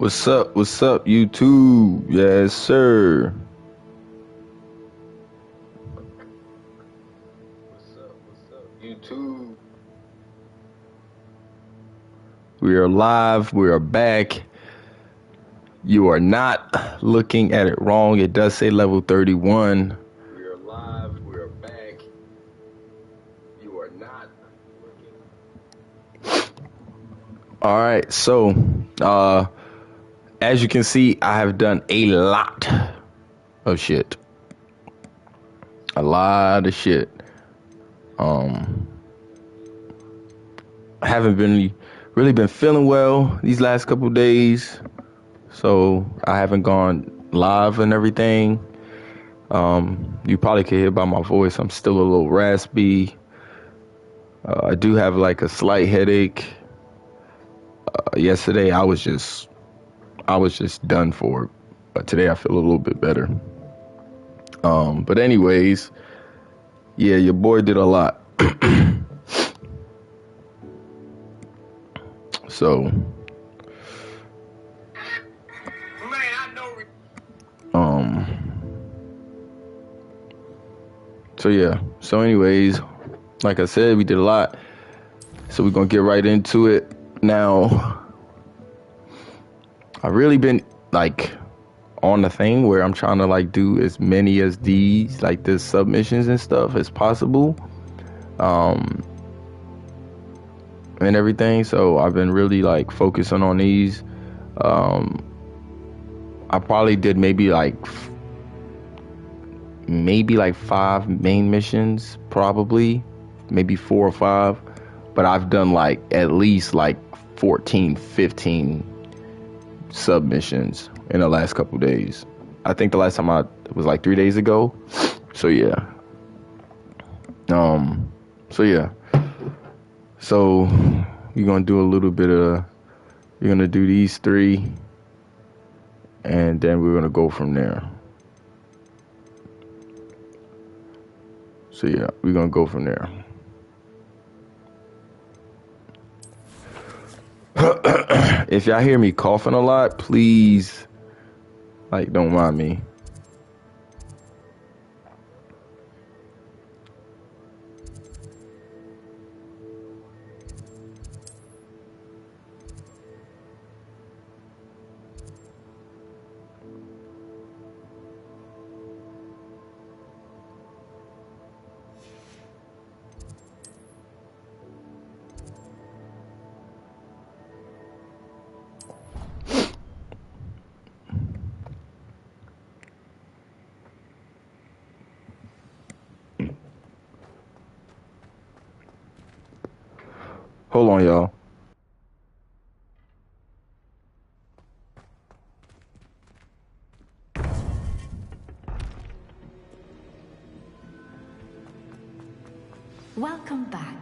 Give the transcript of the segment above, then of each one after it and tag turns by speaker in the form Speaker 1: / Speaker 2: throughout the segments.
Speaker 1: What's up? What's up, YouTube? Yes, sir. What's up, YouTube? We are live. We are back. You are not looking at it wrong. It does say level 31. We are live. We are back. You are not looking. All right. So, as you can see, I have done a lot of shit. A lot of shit. I haven't really been feeling well these last couple of days, so I haven't gone live and everything. You probably can hear by my voice, I'm still a little raspy. I do have like a slight headache. Yesterday I was just done for, but today I feel a little bit better. But anyways, yeah, your boy did a lot. So, so yeah. So anyways, like I said, we did a lot. So we're gonna get right into it. Now, I've really been like on the thing where I'm trying to like do as many as these, like the submissions and stuff as possible. And everything. So I've been really like focusing on these. I probably did maybe like 5 main missions, probably maybe 4 or 5, but I've done like at least like 14, 15 submissions in the last couple days. I think the last time it was like 3 days ago. So yeah. So you're gonna do a little bit of, you're gonna do these 3, and then we're gonna go from there. So yeah, we're gonna go from there. If y'all hear me coughing a lot, please, like, don't mind me. Hold on, y'all.
Speaker 2: Welcome back.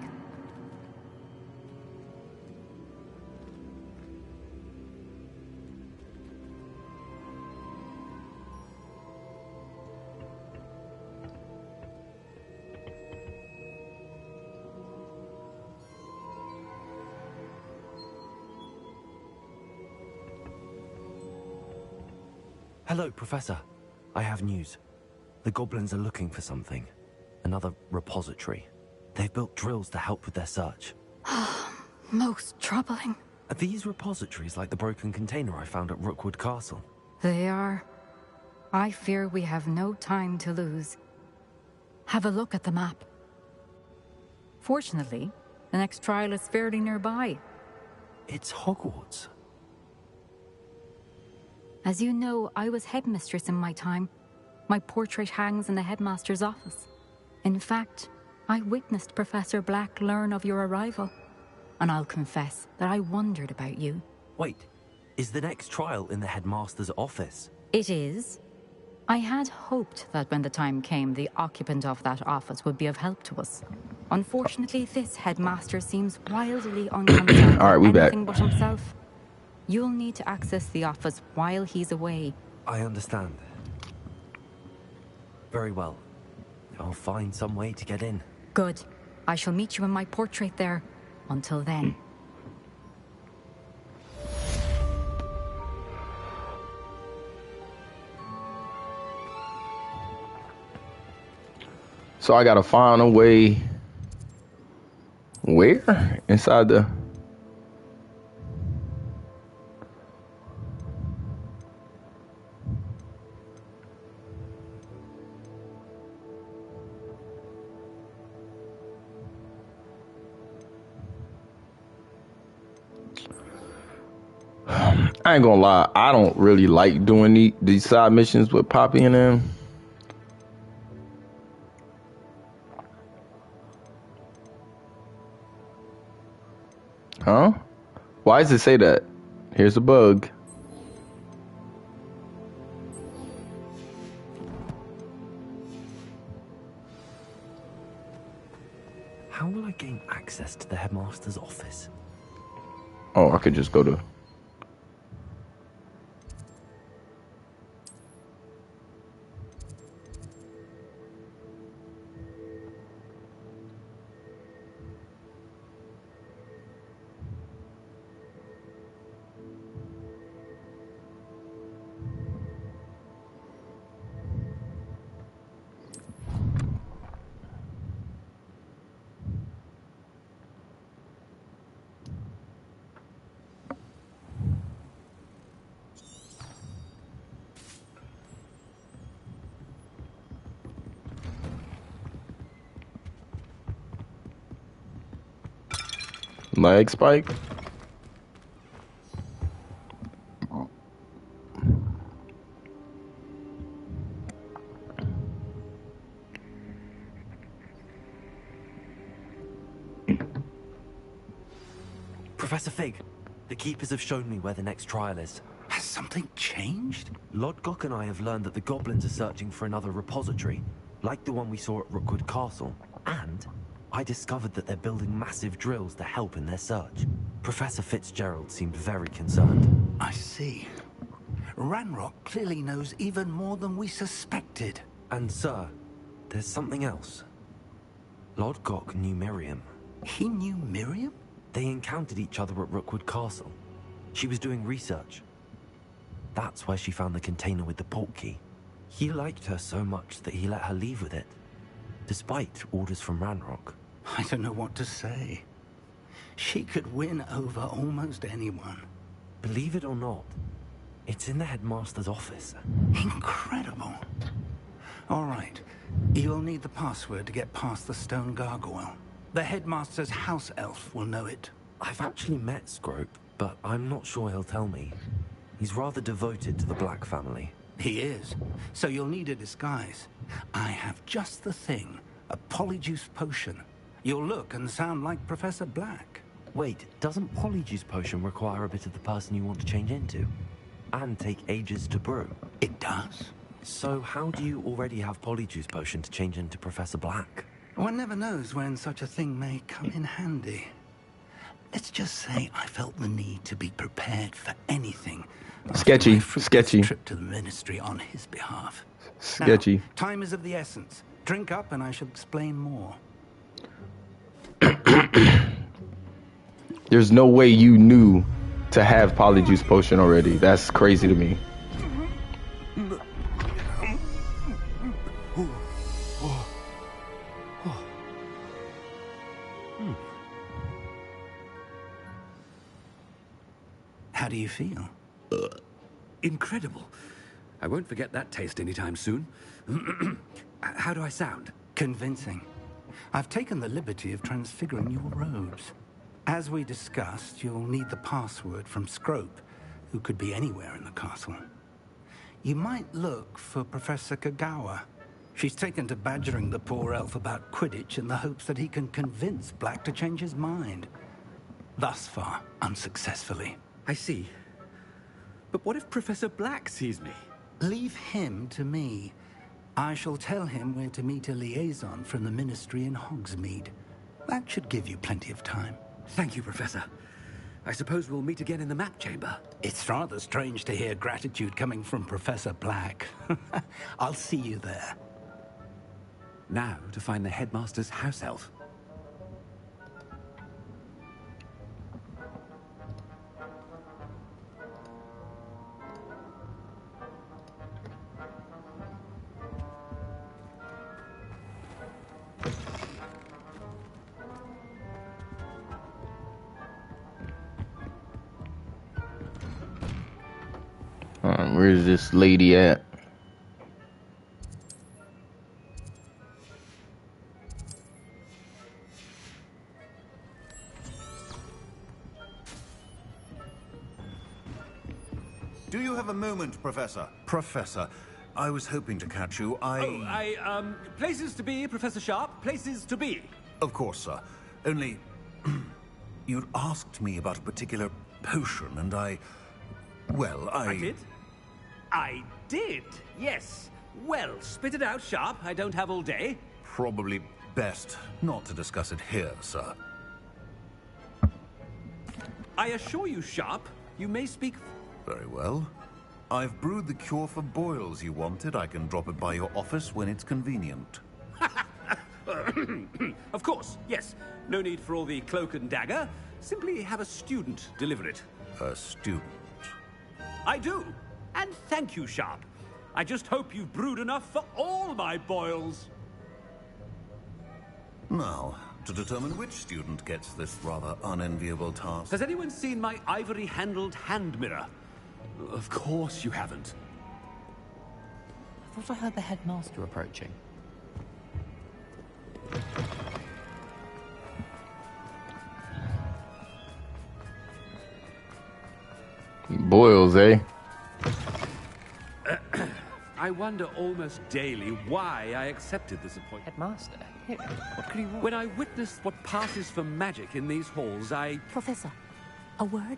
Speaker 3: Hello, Professor. I have news. The goblins are looking for something. Another repository. They've built drills to help with their search.
Speaker 2: Most troubling.
Speaker 3: Are these repositories like the broken container I found at Rookwood Castle?
Speaker 2: They are. I fear we have no time to lose. Have a look at the map. Fortunately, the next trial is fairly nearby.
Speaker 3: It's Hogwarts.
Speaker 2: As you know, I was headmistress in my time. My portrait hangs in the headmaster's office. In fact, I witnessed Professor Black learn of your arrival. And I'll confess that I wondered about you.
Speaker 3: Wait, is the next trial in the headmaster's office?
Speaker 2: It is. I had hoped that when the time came, the occupant of that office would be of help to us. Unfortunately, this headmaster seems wildly unconcerned
Speaker 1: All right, we
Speaker 2: with
Speaker 1: back.
Speaker 2: anything but himself. You'll need to access the office while he's away.
Speaker 3: I understand. Very well. I'll find some way to get in.
Speaker 2: Good. I shall meet you in my portrait there. Until then.
Speaker 1: So I gotta find a way. Where? Inside the... I ain't gonna lie, I don't really like doing these side missions with Poppy and them. Huh? Why does it say that? Here's a bug.
Speaker 3: How will I gain access to the headmaster's office?
Speaker 1: Oh, I could just go to... leg spike.
Speaker 3: Professor Fig, the Keepers have shown me where the next trial is.
Speaker 4: Has something changed?
Speaker 3: Lodgok and I have learned that the goblins are searching for another repository, like the one we saw at Rookwood Castle. And I discovered that they're building massive drills to help in their search. Professor Fitzgerald seemed very concerned.
Speaker 4: I see. Ranrock clearly knows even more than we suspected.
Speaker 3: And sir, there's something else. Lodgok knew Miriam.
Speaker 4: He knew Miriam?
Speaker 3: They encountered each other at Rookwood Castle. She was doing research. That's where she found the container with the port key. He liked her so much that he let her leave with it, despite orders from Ranrock.
Speaker 4: I don't know what to say. She could win over almost anyone.
Speaker 3: Believe it or not, it's in the headmaster's office.
Speaker 4: Incredible. All right. You'll need the password to get past the stone gargoyle. The headmaster's house elf will know it.
Speaker 3: I've actually met Scrope, but I'm not sure he'll tell me. He's rather devoted to the Black family.
Speaker 4: He is. So you'll need a disguise. I have just the thing. A polyjuice potion. You'll look and sound like Professor Black.
Speaker 3: Wait, doesn't Polyjuice Potion require a bit of the person you want to change into? And take ages to brew?
Speaker 4: It does.
Speaker 3: So how do you already have Polyjuice Potion to change into Professor Black?
Speaker 4: One never knows when such a thing may come in handy. Let's just say I felt the need to be prepared for anything.
Speaker 1: Sketchy,
Speaker 4: After my
Speaker 1: sketchy.
Speaker 4: trip to the ministry on his behalf.
Speaker 1: Sketchy.
Speaker 4: Now, time is of the essence. Drink up and I shall explain more.
Speaker 1: There's no way you knew to have Polyjuice Potion already. That's crazy to me.
Speaker 4: How do you feel?
Speaker 5: Incredible. I won't forget that taste anytime soon. How do I sound?
Speaker 4: Convincing. I've taken the liberty of transfiguring your robes. As we discussed, you'll need the password from Scrope, who could be anywhere in the castle. You might look for Professor Kagawa. She's taken to badgering the poor elf about Quidditch in the hopes that he can convince Black to change his mind. Thus far, unsuccessfully.
Speaker 5: I see. But what if Professor Black sees me?
Speaker 4: Leave him to me. I shall tell him where to meet a liaison from the ministry in Hogsmeade. That should give you plenty of time.
Speaker 5: Thank you, Professor. I suppose we'll meet again in the map chamber.
Speaker 4: It's rather strange to hear gratitude coming from Professor Black. I'll see you there.
Speaker 5: Now to find the headmaster's house elf.
Speaker 1: Where's this lady at?
Speaker 6: Do you have a moment, Professor? Professor, I was hoping to catch you.
Speaker 5: Places to be, Professor Sharp. Places to be.
Speaker 6: Of course, sir. Only... you'd asked me about a particular potion, and well,
Speaker 5: I did? I did, yes. Well, spit it out, Sharp. I don't have all day.
Speaker 6: Probably best not to discuss it here, sir.
Speaker 5: I assure you, Sharp, you may speak...
Speaker 6: Very well. I've brewed the cure for boils you wanted. I can drop it by your office when it's convenient.
Speaker 5: Of course, yes. No need for all the cloak and dagger. Simply have a student deliver it.
Speaker 6: A student?
Speaker 5: I do. And thank you, Sharp. I just hope you've brewed enough for all my boils.
Speaker 6: Now, to determine which student gets this rather unenviable task.
Speaker 5: Has anyone seen my ivory-handled hand mirror? Of course you haven't.
Speaker 7: I thought I heard the headmaster approaching.
Speaker 1: Boils, eh?
Speaker 5: I wonder almost daily why I accepted this appointment.
Speaker 7: Headmaster? Here, what could he want?
Speaker 5: When I witnessed what passes for magic in these halls,
Speaker 8: Professor, a word?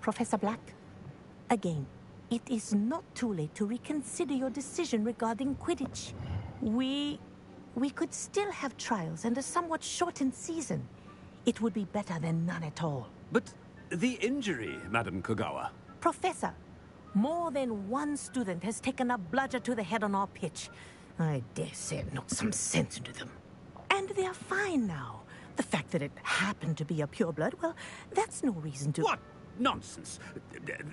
Speaker 8: Professor Black? Again, it is not too late to reconsider your decision regarding Quidditch. We could still have trials and a somewhat shortened season. It would be better than none at all.
Speaker 5: But the injury, Madam Kogawa.
Speaker 8: Professor, more than one student has taken a bludger to the head on our pitch. I dare say it knocked some sense into them. And they're fine now. The fact that it happened to be a pureblood, well, that's no reason to...
Speaker 5: What nonsense!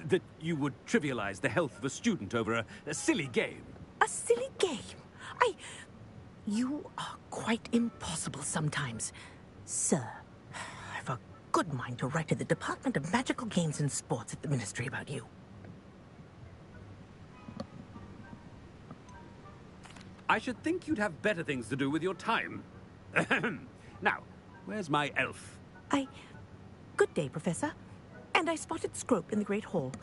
Speaker 5: That you would trivialize the health of a student over a silly game.
Speaker 8: A silly game? You are quite impossible sometimes. Sir, I've a good mind to write to the Department of Magical Games and Sports at the Ministry about you.
Speaker 5: I should think you'd have better things to do with your time. Now, where's my elf?
Speaker 8: Good day, Professor. And I spotted Scrope in the Great Hall.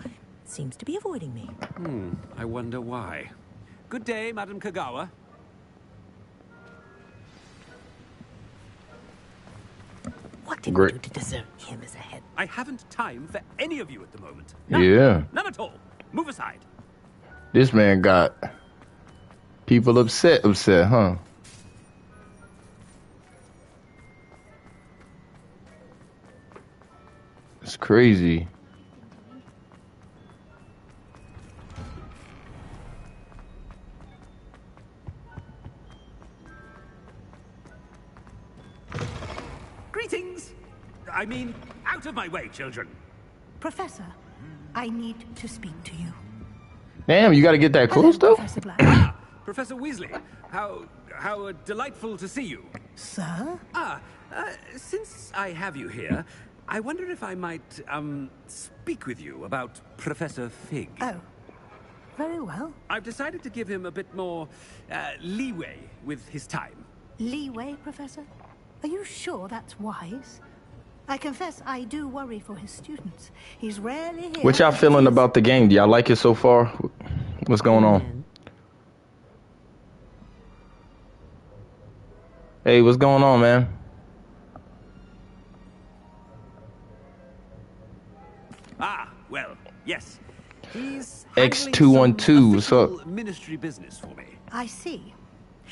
Speaker 8: Seems to be avoiding me.
Speaker 5: I wonder why. Good day, Madam Kogawa.
Speaker 8: What did you do to deserve him as a head?
Speaker 5: I haven't time for any of you at the moment.
Speaker 1: Yeah.
Speaker 5: None at all. Move aside.
Speaker 1: This man got people upset, huh? It's crazy.
Speaker 5: Greetings! I mean, out of my way, children.
Speaker 9: Professor, I need to speak to you.
Speaker 1: Damn, you gotta get that close, though?
Speaker 9: Professor Black.
Speaker 5: Professor Weasley, how delightful to see you.
Speaker 9: Sir?
Speaker 5: Since I have you here, I wonder if I might, speak with you about Professor Fig.
Speaker 9: Oh, very well.
Speaker 5: I've decided to give him a bit more, leeway with his time.
Speaker 9: Leeway, Professor? Are you sure that's wise? I confess I do worry for his students. He's rarely here.
Speaker 1: What y'all feeling about the game? Do y'all like it so far? What's going on? Hey, what's going on, man?
Speaker 5: Well, yes. He's
Speaker 1: X212, what's up?
Speaker 5: Ministry business for me.
Speaker 9: I see.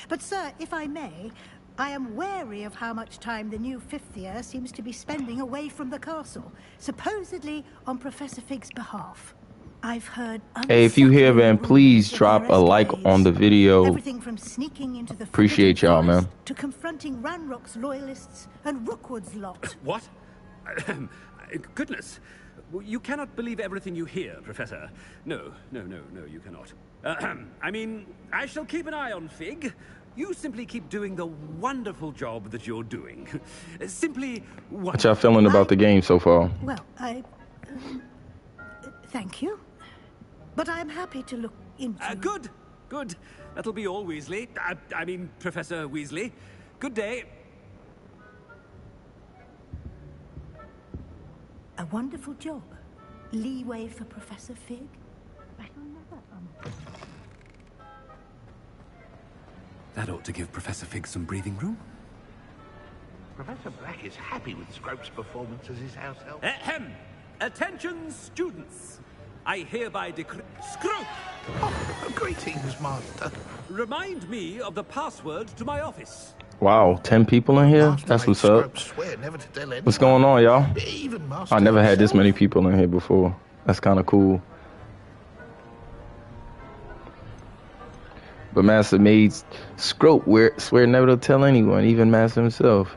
Speaker 9: But, sir, if I may, I am wary of how much time the new fifth year seems to be spending away from the castle, supposedly on Professor Fig's behalf. I've heard.
Speaker 1: Hey, if you here, man, please drop a like on the video.
Speaker 9: Everything from sneaking into the
Speaker 1: Appreciate y'all, man.
Speaker 9: To confronting Ranrock's loyalists and Rookwood's lot.
Speaker 5: What? Goodness. You cannot believe everything you hear, Professor. No, you cannot. I mean, I shall keep an eye on Fig. You simply keep doing the wonderful job that you're doing. Simply wonderful.
Speaker 1: What y'all feeling about the game so far?
Speaker 9: Well, thank you. But I'm happy to look into...
Speaker 5: Good, good. That'll be all, Weasley. I mean, Professor Weasley. Good day.
Speaker 9: A wonderful job. Leeway for Professor Fig?
Speaker 5: That ought to give Professor Fig some breathing room.
Speaker 10: Professor Black is happy with Scrope's performance as his house elf.
Speaker 5: Ahem! Attention, students! I hereby decree... Scrope!
Speaker 10: Oh, greetings, Master.
Speaker 5: Remind me of the password to my office.
Speaker 1: Wow, 10 people in here?
Speaker 10: Master
Speaker 1: That's
Speaker 10: made
Speaker 1: what's up.
Speaker 10: Scrope swear never to tell anyone.
Speaker 1: What's going on, y'all?
Speaker 10: Even Master
Speaker 1: I never had this
Speaker 10: himself.
Speaker 1: many people in here before. That's kind of cool. But Master made Scrope swear never to tell anyone, even Master himself.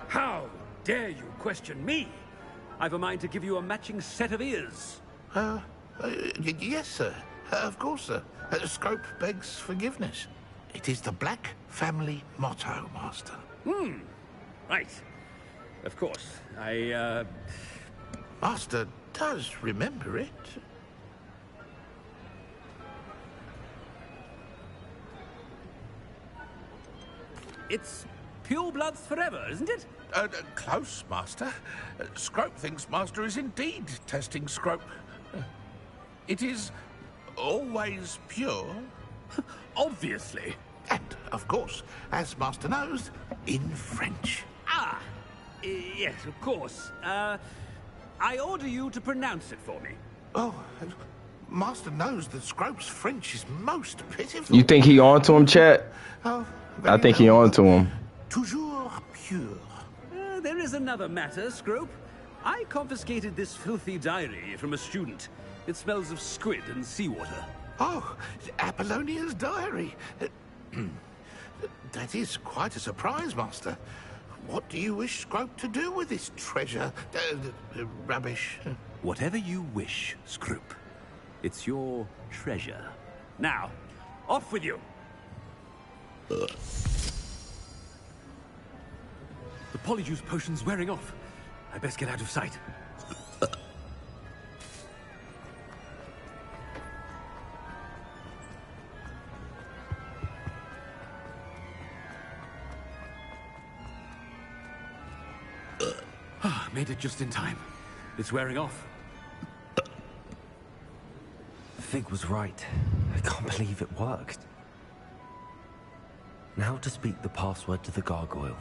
Speaker 5: How dare you question me? I've a mind to give you a matching set of ears.
Speaker 10: Yes, sir. Of course, sir. Scrope begs forgiveness. It is the Black family motto, Master.
Speaker 5: Right. Of course.
Speaker 10: Master does remember it.
Speaker 5: It's pure bloods forever, isn't it?
Speaker 10: Close, Master. Scrope thinks Master is indeed testing Scrope. It is always pure.
Speaker 5: Obviously.
Speaker 10: And, of course, as Master knows, in French.
Speaker 5: Yes, of course. I order you to pronounce it for me.
Speaker 10: Oh, Master knows that Scrope's French is most pitiful.
Speaker 1: You think he on to him, chat?
Speaker 10: Oh,
Speaker 1: I think he on to him.
Speaker 10: Toujours pure.
Speaker 5: There is another matter, Scrope. I confiscated this filthy diary from a student. It smells of squid and seawater.
Speaker 10: Oh, Apollonia's diary. That is quite a surprise, Master. What do you wish Scrope to do with this treasure? Rubbish.
Speaker 5: Whatever you wish, Scrope. It's your treasure. Now, off with you. The polyjuice potion's wearing off. I best get out of sight. Made it just in time. It's wearing off.
Speaker 3: Fig was right. I can't believe it worked. Now to speak the password to the gargoyle.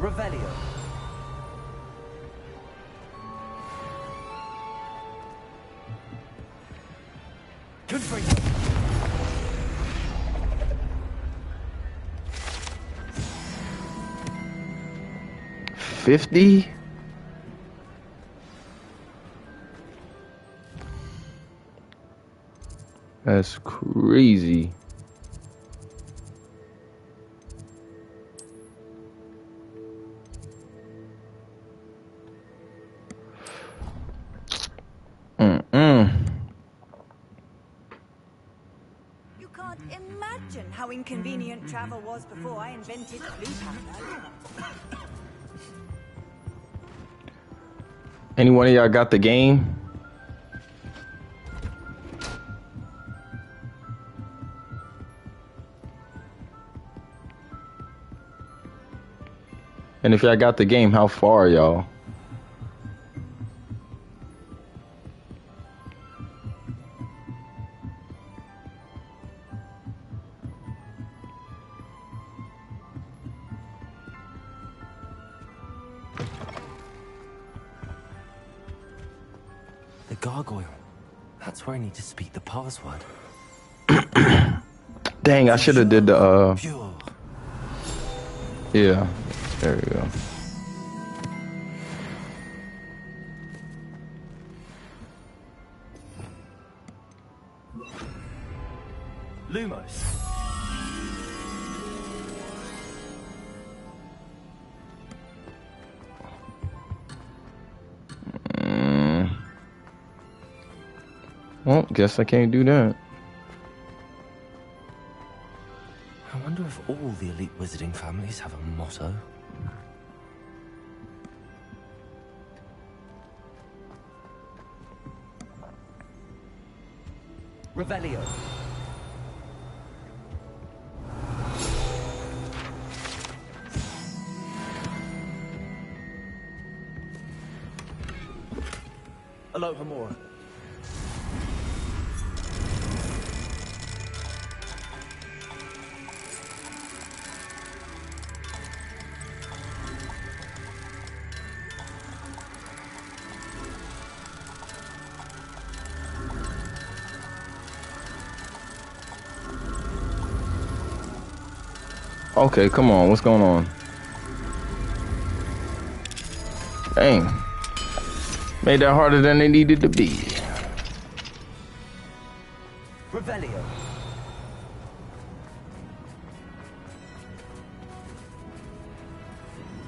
Speaker 3: Revelio. Confront.
Speaker 1: 50? That's crazy.
Speaker 11: You can't imagine how inconvenient travel was before I invented blue powder.
Speaker 1: Any one of y'all got the game? And if y'all got the game, how far are y'all?
Speaker 3: The gargoyle. That's where I need to speak the password.
Speaker 1: Dang, I should have did the
Speaker 3: Pure.
Speaker 1: yeah. There we go.
Speaker 3: Lumos.
Speaker 1: Well, guess I can't do that.
Speaker 3: I wonder if all the elite wizarding families have a motto. Revelio. Alohomora.
Speaker 1: Okay, come on. What's going on? Dang. Made that harder than it needed to be.
Speaker 3: Revelio.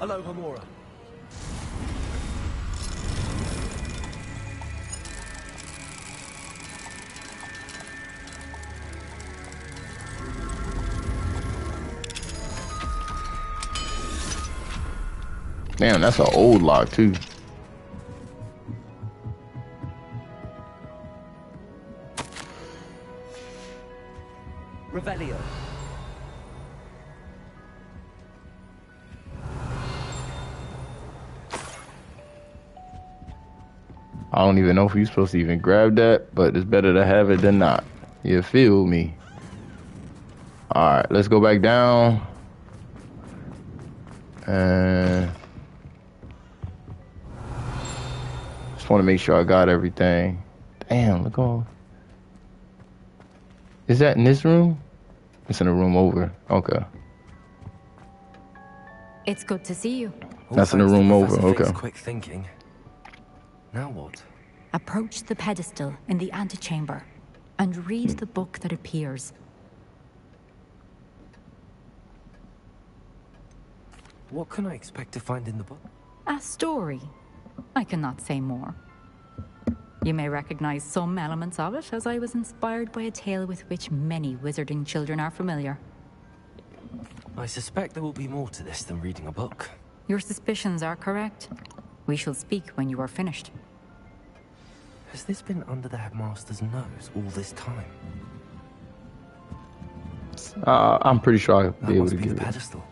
Speaker 3: Alohomora.
Speaker 1: Damn, that's an old lock too.
Speaker 3: Revelio.
Speaker 1: I don't even know if you're supposed to even grab that, but it's better to have it than not. You feel me? Alright, let's go back down. And just want to make sure I got everything. Damn, look on. Is that in this room? It's in a room over. Okay.
Speaker 2: It's good to see you.
Speaker 1: That's in the room over. Okay.
Speaker 3: Quick thinking. Now what?
Speaker 2: Approach the pedestal in the antechamber and read the book that appears.
Speaker 3: What can I expect to find in the book?
Speaker 2: A story. I cannot say more. You may recognize some elements of it, as I was inspired by a tale with which many wizarding children are familiar.
Speaker 3: I suspect there will be more to this than reading a book.
Speaker 2: Your suspicions are correct. We shall speak when you are finished.
Speaker 3: Has this been under the headmaster's nose all this time?
Speaker 1: I'm pretty sure I'll be able to
Speaker 3: That must be
Speaker 1: get
Speaker 3: the
Speaker 1: it.
Speaker 3: pedestal.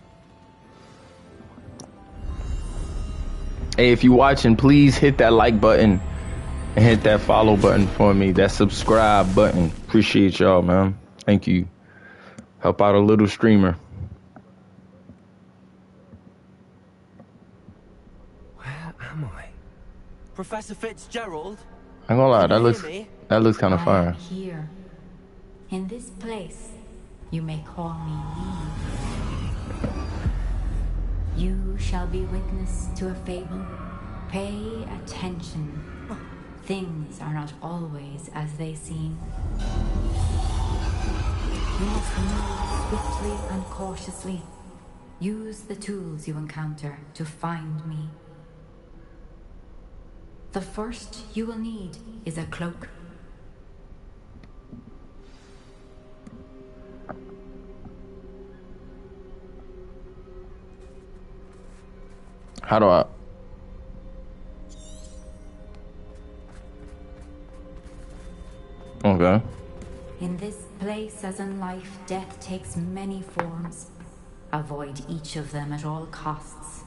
Speaker 1: Hey, if you're watching, please hit that like button and hit that follow button for me. That subscribe button. Appreciate y'all, man. Thank you. Help out a little streamer.
Speaker 3: Where am I? Professor Fitzgerald?
Speaker 1: I ain't gonna lie,
Speaker 3: Can you
Speaker 1: that
Speaker 3: hear me?
Speaker 1: looks kind of
Speaker 2: I
Speaker 1: fire.
Speaker 2: am here. In this place, you may call me Neve. You shall be witness to a fable. Pay attention. Things are not always as they seem. You must move swiftly and cautiously. Use the tools you encounter to find me. The first you will need is a cloak.
Speaker 1: How do I? Okay.
Speaker 2: In this place, as in life, death takes many forms. Avoid each of them at all costs.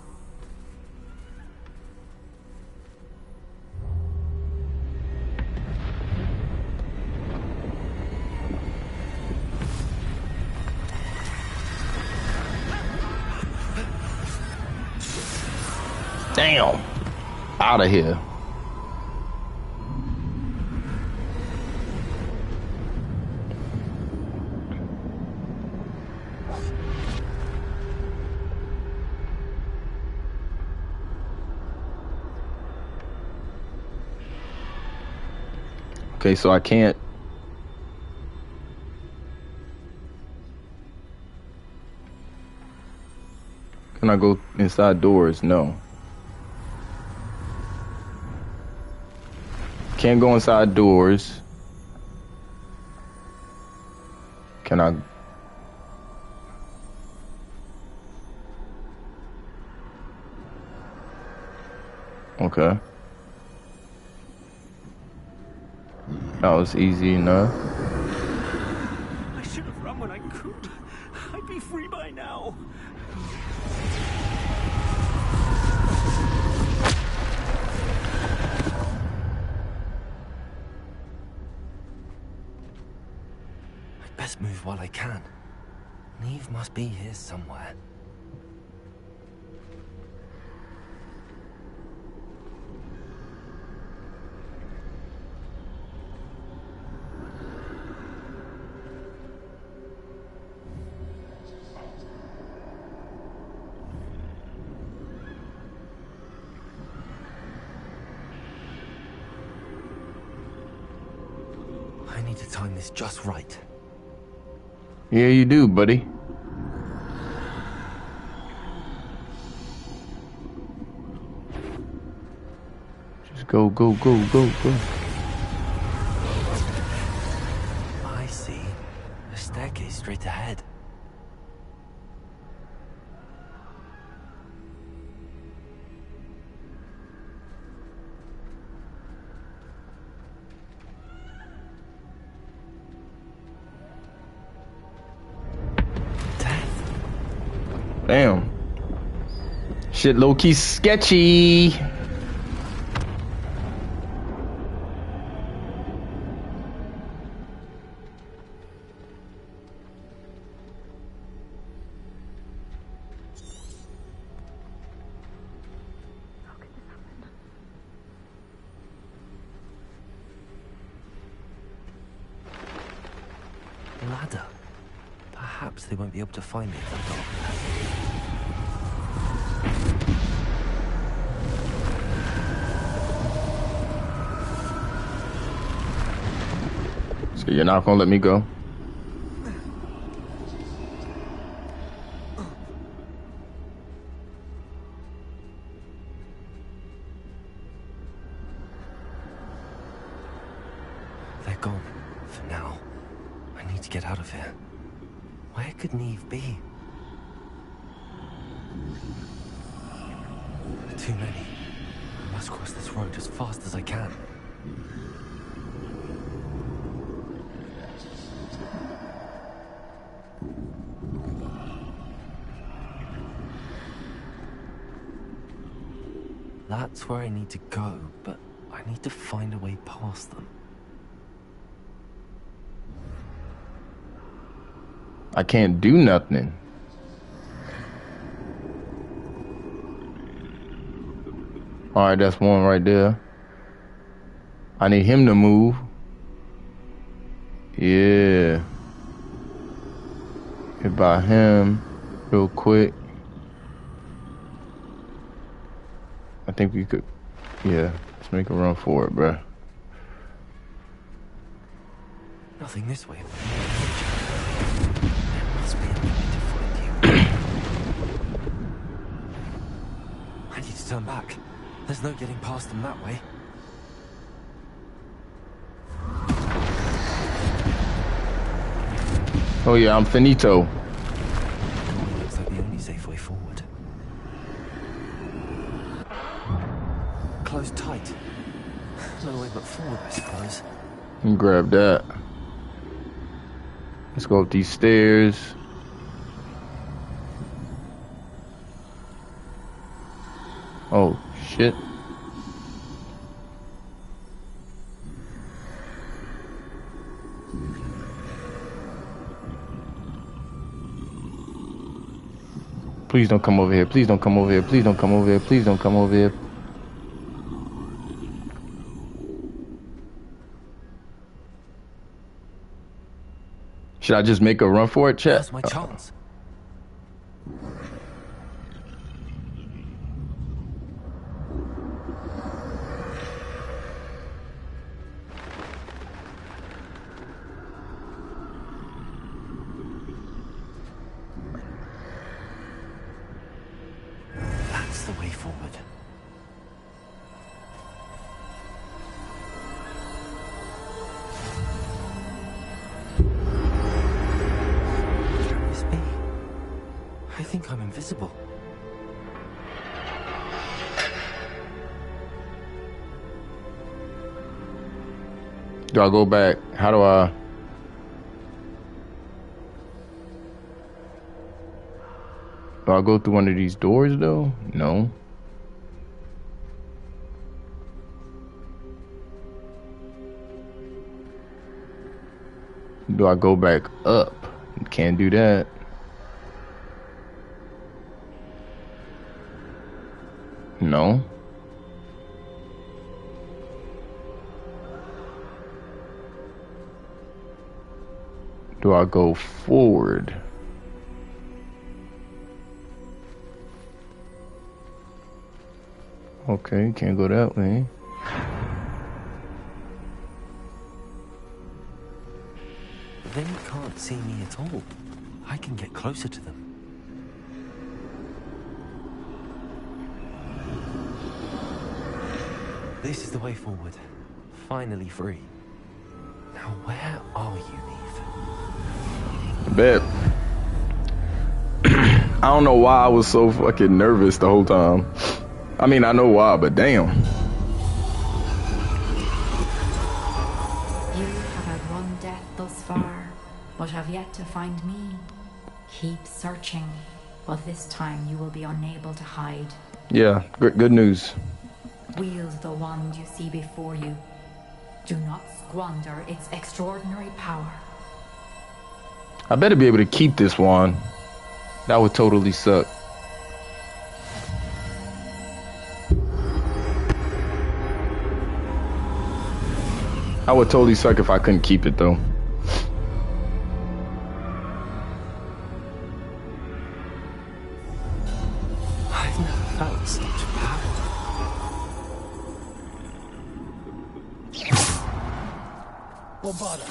Speaker 1: Damn. Out of here. Okay, so I can't. Can I go inside doors? No. Can't go inside doors. Can I? Okay. That was easy enough.
Speaker 5: When I could, I'd be free by now.
Speaker 3: I'd best move while I can. Neve must be here somewhere. I need to time this just right.
Speaker 1: Yeah, you do, buddy. Just go, go, go, go, go.
Speaker 3: I see. A staircase straight ahead.
Speaker 1: Damn. Shit low-key sketchy.
Speaker 3: Ladder. Perhaps they won't be able to find me at the top.
Speaker 1: So you're not gonna let me go?
Speaker 3: They're gone. For now. I need to get out of here. Where could Neve be? Too many. I must cross this road as fast as I can. That's where I need to go, but I need to find a way past them.
Speaker 1: I can't do nothing. Alright, that's one right there. I need him to move. Yeah. Hit by him real quick. I think we could, yeah, let's make a run for it, bruh.
Speaker 3: Nothing this way. There must be another way to find you. I need to turn back. There's no getting past them that way.
Speaker 1: Oh yeah, I'm finito.
Speaker 3: Looks like the only safe way forward. Closed tight. No way but forward, I suppose.
Speaker 1: Let me grab that. Let's go up these stairs. Oh shit. Please don't come over here. Please don't come over here. Please don't come over here. Please don't come over here. Should I just make a run for it, chat?
Speaker 3: That's my chance. That's the way forward. Can this be? I think I'm invisible.
Speaker 1: Do I go back? How do I? Do I go through one of these doors though? No. Do I go back up? Can't do that. No. Do I go forward? Okay, can't go that way.
Speaker 3: They can't see me at all. I can get closer to them. This is the way forward. Finally free. Now where are you, Eve?
Speaker 1: Bet. I don't know why I was so fucking nervous the whole time. I mean, I know why, but damn.
Speaker 2: You have had one death thus far, but have yet to find me. Keep searching, but this time you will be unable to hide.
Speaker 1: Yeah, good news.
Speaker 2: Wield the wand you see before you. Do not squander its extraordinary power.
Speaker 1: I better be able to keep this wand. That would totally suck. I would totally suck if I couldn't keep it though.
Speaker 3: I've never felt such power.
Speaker 10: Bombarda.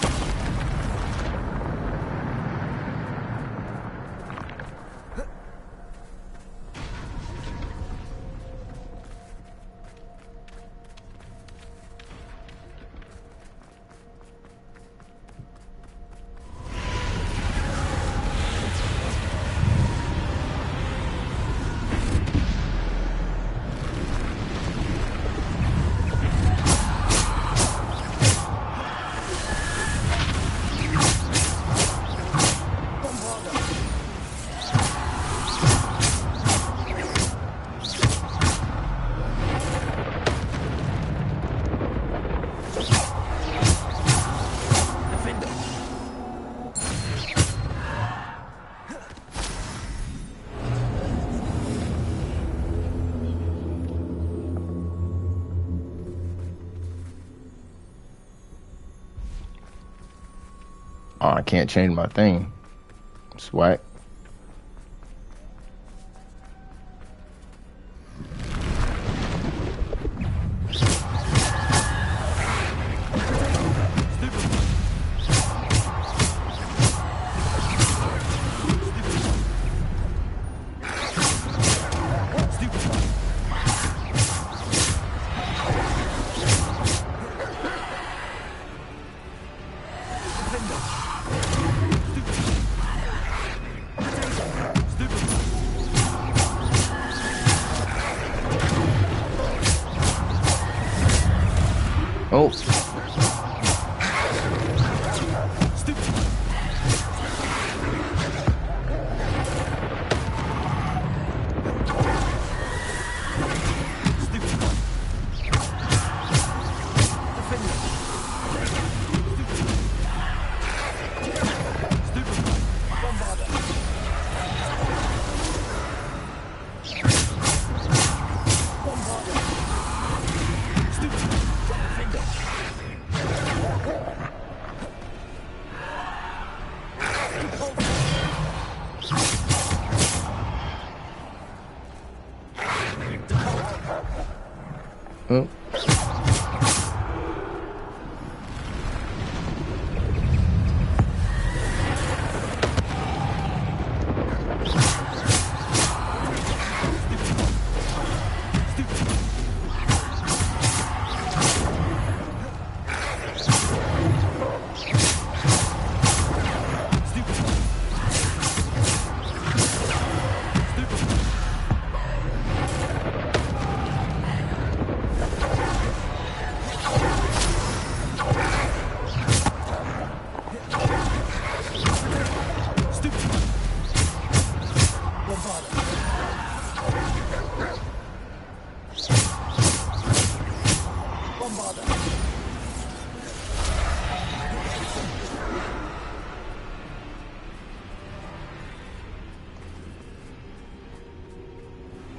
Speaker 1: Oh, I can't change my thing. It's whack. Oh.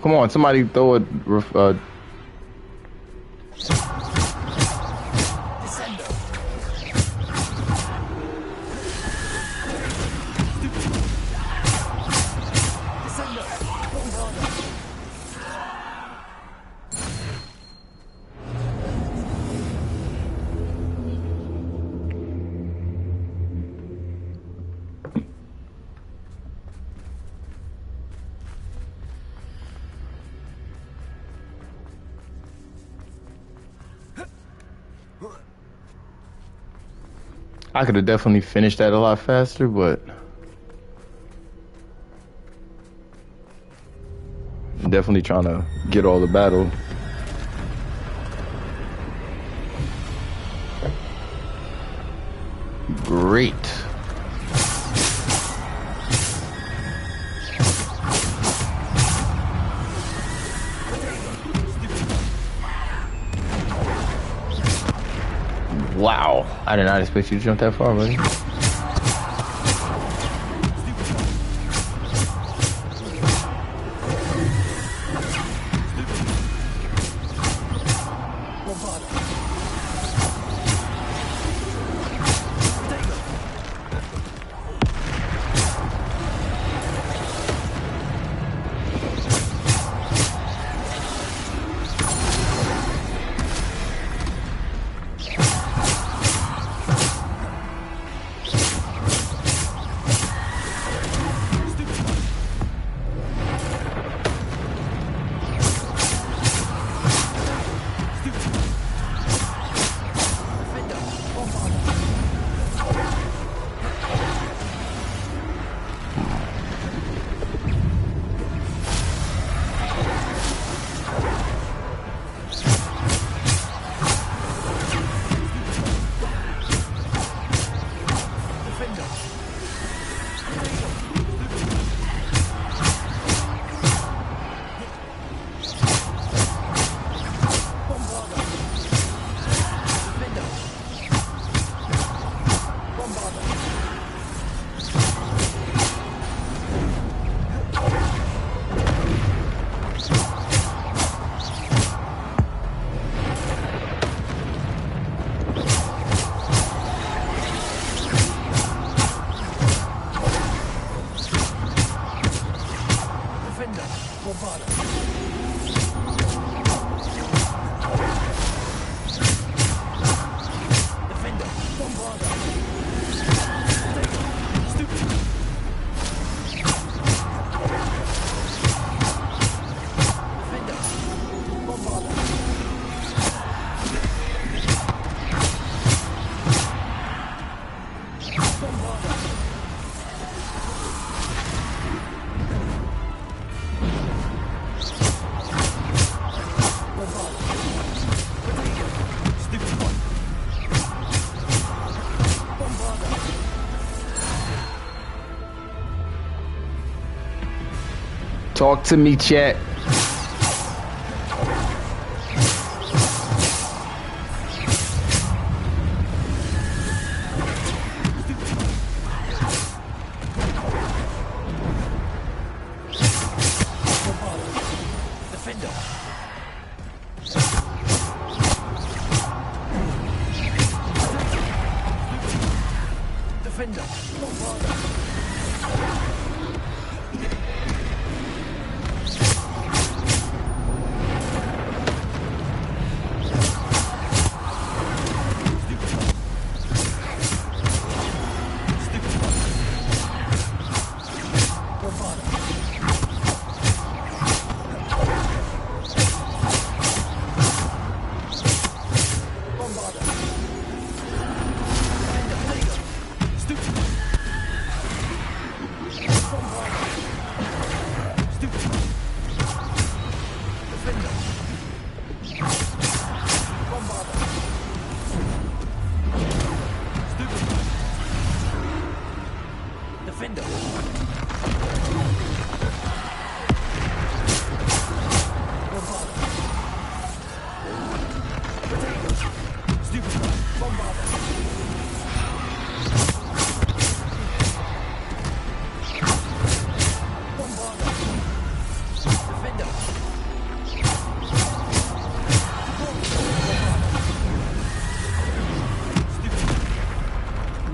Speaker 1: Come on, somebody throw it. I could have definitely finished that a lot faster, but I'm definitely trying to get all the battle. Great. Wow, I did not expect you to jump that far, buddy. Talk to me, chat.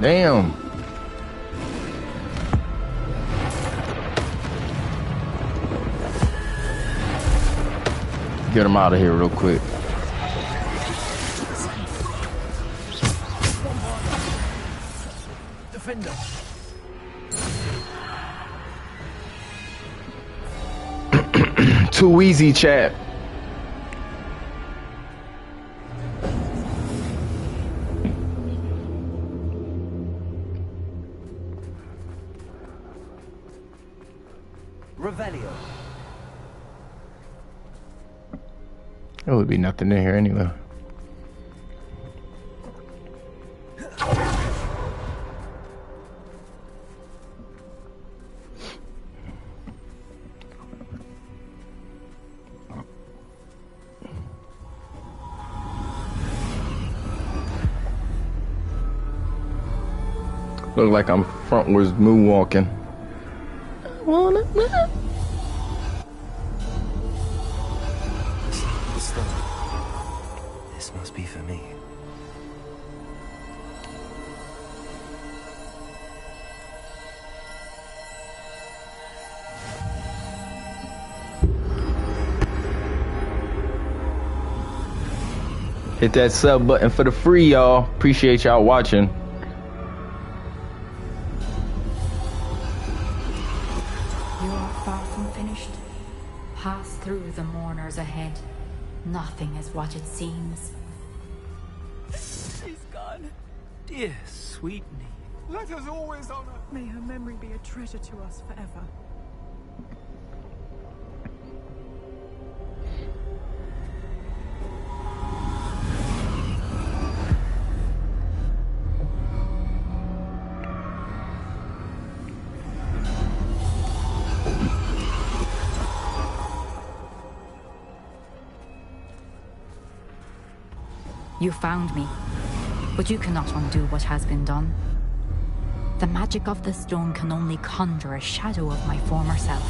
Speaker 1: Damn. Get him out of here real quick.
Speaker 3: Defender.
Speaker 1: Too easy, chat.
Speaker 3: Revelio.
Speaker 1: There would be nothing in here anyway. Look like I'm frontwards moonwalking.
Speaker 3: This must be for me.
Speaker 1: Hit that sub button for the free, y'all. Appreciate y'all watching.
Speaker 2: You are far from finished. Pass through the mourners ahead. Nothing is what it seems.
Speaker 11: She's gone.
Speaker 3: Dear sweet Neve.
Speaker 11: Let us always honor. May her memory be a treasure to us forever.
Speaker 2: You found me, but you cannot undo what has been done. The magic of the stone can only conjure a shadow of my former self.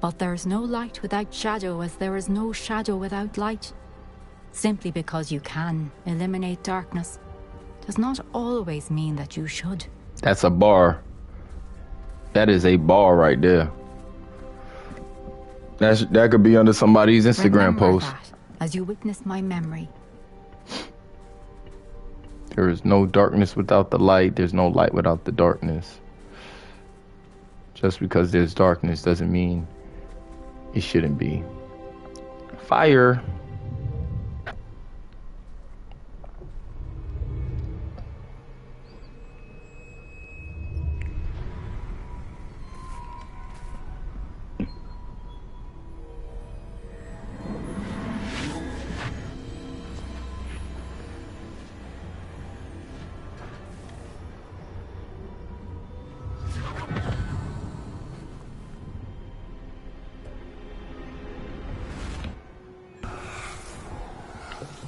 Speaker 2: But there is no light without shadow, as there is no shadow without light. Simply because you can eliminate darkness does not always mean that you should.
Speaker 1: That's a bar. That is a bar right there. That could be under somebody's Instagram
Speaker 2: Remember
Speaker 1: post.
Speaker 2: that, as you witness my memory.
Speaker 1: There is no darkness without the light. There's no light without the darkness. Just because there's darkness doesn't mean it shouldn't be. Fire.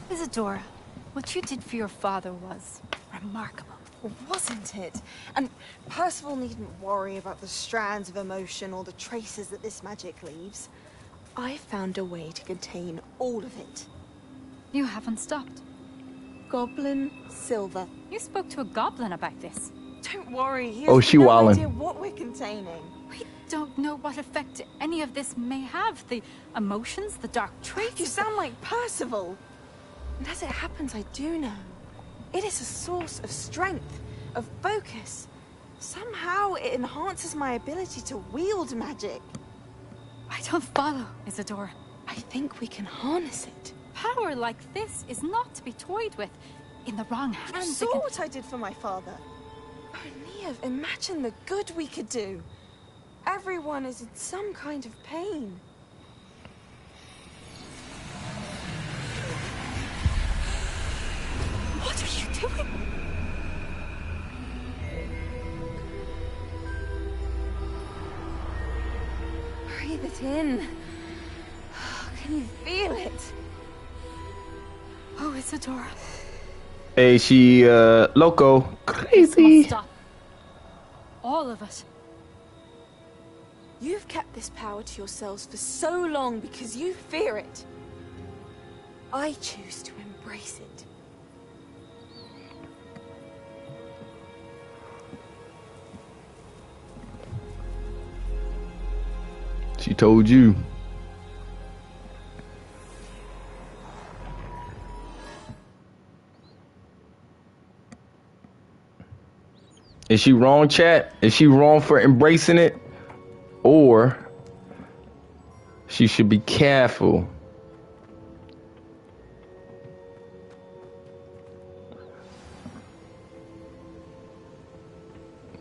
Speaker 12: Isadora, what you did for your father was remarkable.
Speaker 11: Wasn't it? And Percival needn't worry about the strands of emotion or the traces that this magic leaves. I found a way to contain all of it.
Speaker 2: You haven't stopped.
Speaker 11: Goblin silver.
Speaker 2: You spoke to a goblin about this.
Speaker 11: Don't worry, he
Speaker 1: Oh,
Speaker 11: has
Speaker 1: she
Speaker 11: no
Speaker 1: wildin'.
Speaker 11: idea what we're containing.
Speaker 2: We don't know what effect any of this may have. The emotions, the dark traits.
Speaker 11: You sound like Percival. And as it happens, I do know. It is a source of strength, of focus. Somehow it enhances my ability to wield magic.
Speaker 2: I don't follow, Isadora.
Speaker 11: I think we can harness it.
Speaker 2: Power like this is not to be toyed with. In the wrong
Speaker 11: You
Speaker 2: hands,
Speaker 11: saw what I did for my father. Oh, Neve, imagine the good we could do. Everyone is in some kind of pain.
Speaker 2: What are you doing?
Speaker 11: Breathe it in. Can you feel it?
Speaker 2: Oh, Isadora.
Speaker 1: Hey, she loco,
Speaker 2: This must
Speaker 1: crazy.
Speaker 2: stop. All of it.
Speaker 11: You've kept this power to yourselves for so long because you fear it. I choose to embrace it.
Speaker 1: She told you. Is she wrong, chat? Is she wrong for embracing it? Or she should be careful?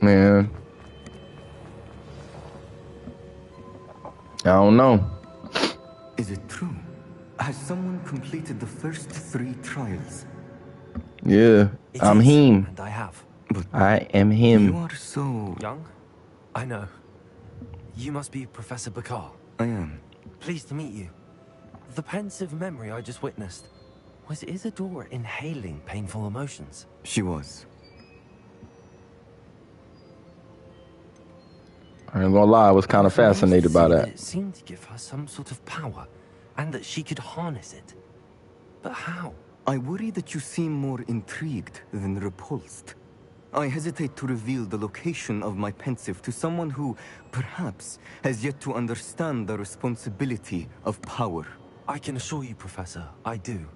Speaker 1: Man, I don't know.
Speaker 13: Is it true? Has someone completed the first 3 trials?
Speaker 1: Yeah, I'm him.
Speaker 3: And I have.
Speaker 13: But
Speaker 1: I am him.
Speaker 13: you are so...
Speaker 3: Young? I know. You must be Professor Bakar.
Speaker 13: I am.
Speaker 3: Pleased to meet you. The pensive memory I just witnessed. Was Isadora inhaling painful emotions?
Speaker 13: She was.
Speaker 1: I ain't gonna lie, I was kind of fascinated by that.
Speaker 3: It seemed to give her some sort of power, and that she could harness it. But how?
Speaker 13: I worry that you seem more intrigued than repulsed. I hesitate to reveal the location of my pensive to someone who, perhaps, has yet to understand the responsibility of power.
Speaker 3: I can assure you, Professor, I do.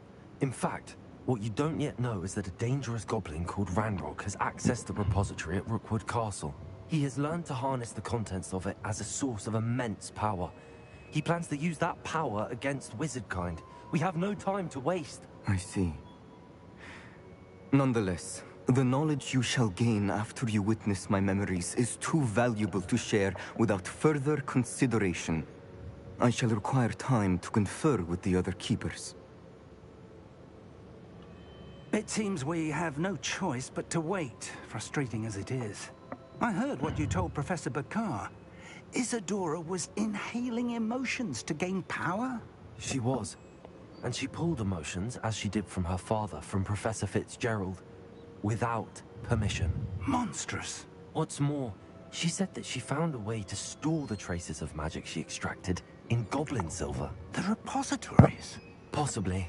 Speaker 3: In fact, what you don't yet know is that a dangerous goblin called Ranrock has accessed the repository at Rookwood Castle. He has learned to harness the contents of it as a source of immense power. He plans to use that power against wizardkind. We have no time to waste.
Speaker 13: I see. Nonetheless, the knowledge you shall gain after you witness my memories is too valuable to share without further consideration. I shall require time to confer with the other keepers.
Speaker 4: It seems we have no choice but to wait, frustrating as it is. I heard what you told Professor Bakar. Isadora was inhaling emotions to gain power?
Speaker 3: She was. And she pulled emotions, as she did from her father, from Professor Fitzgerald, without permission.
Speaker 4: Monstrous.
Speaker 3: What's more, she said that she found a way to store the traces of magic she extracted in goblin silver.
Speaker 4: The repositories?
Speaker 3: Possibly.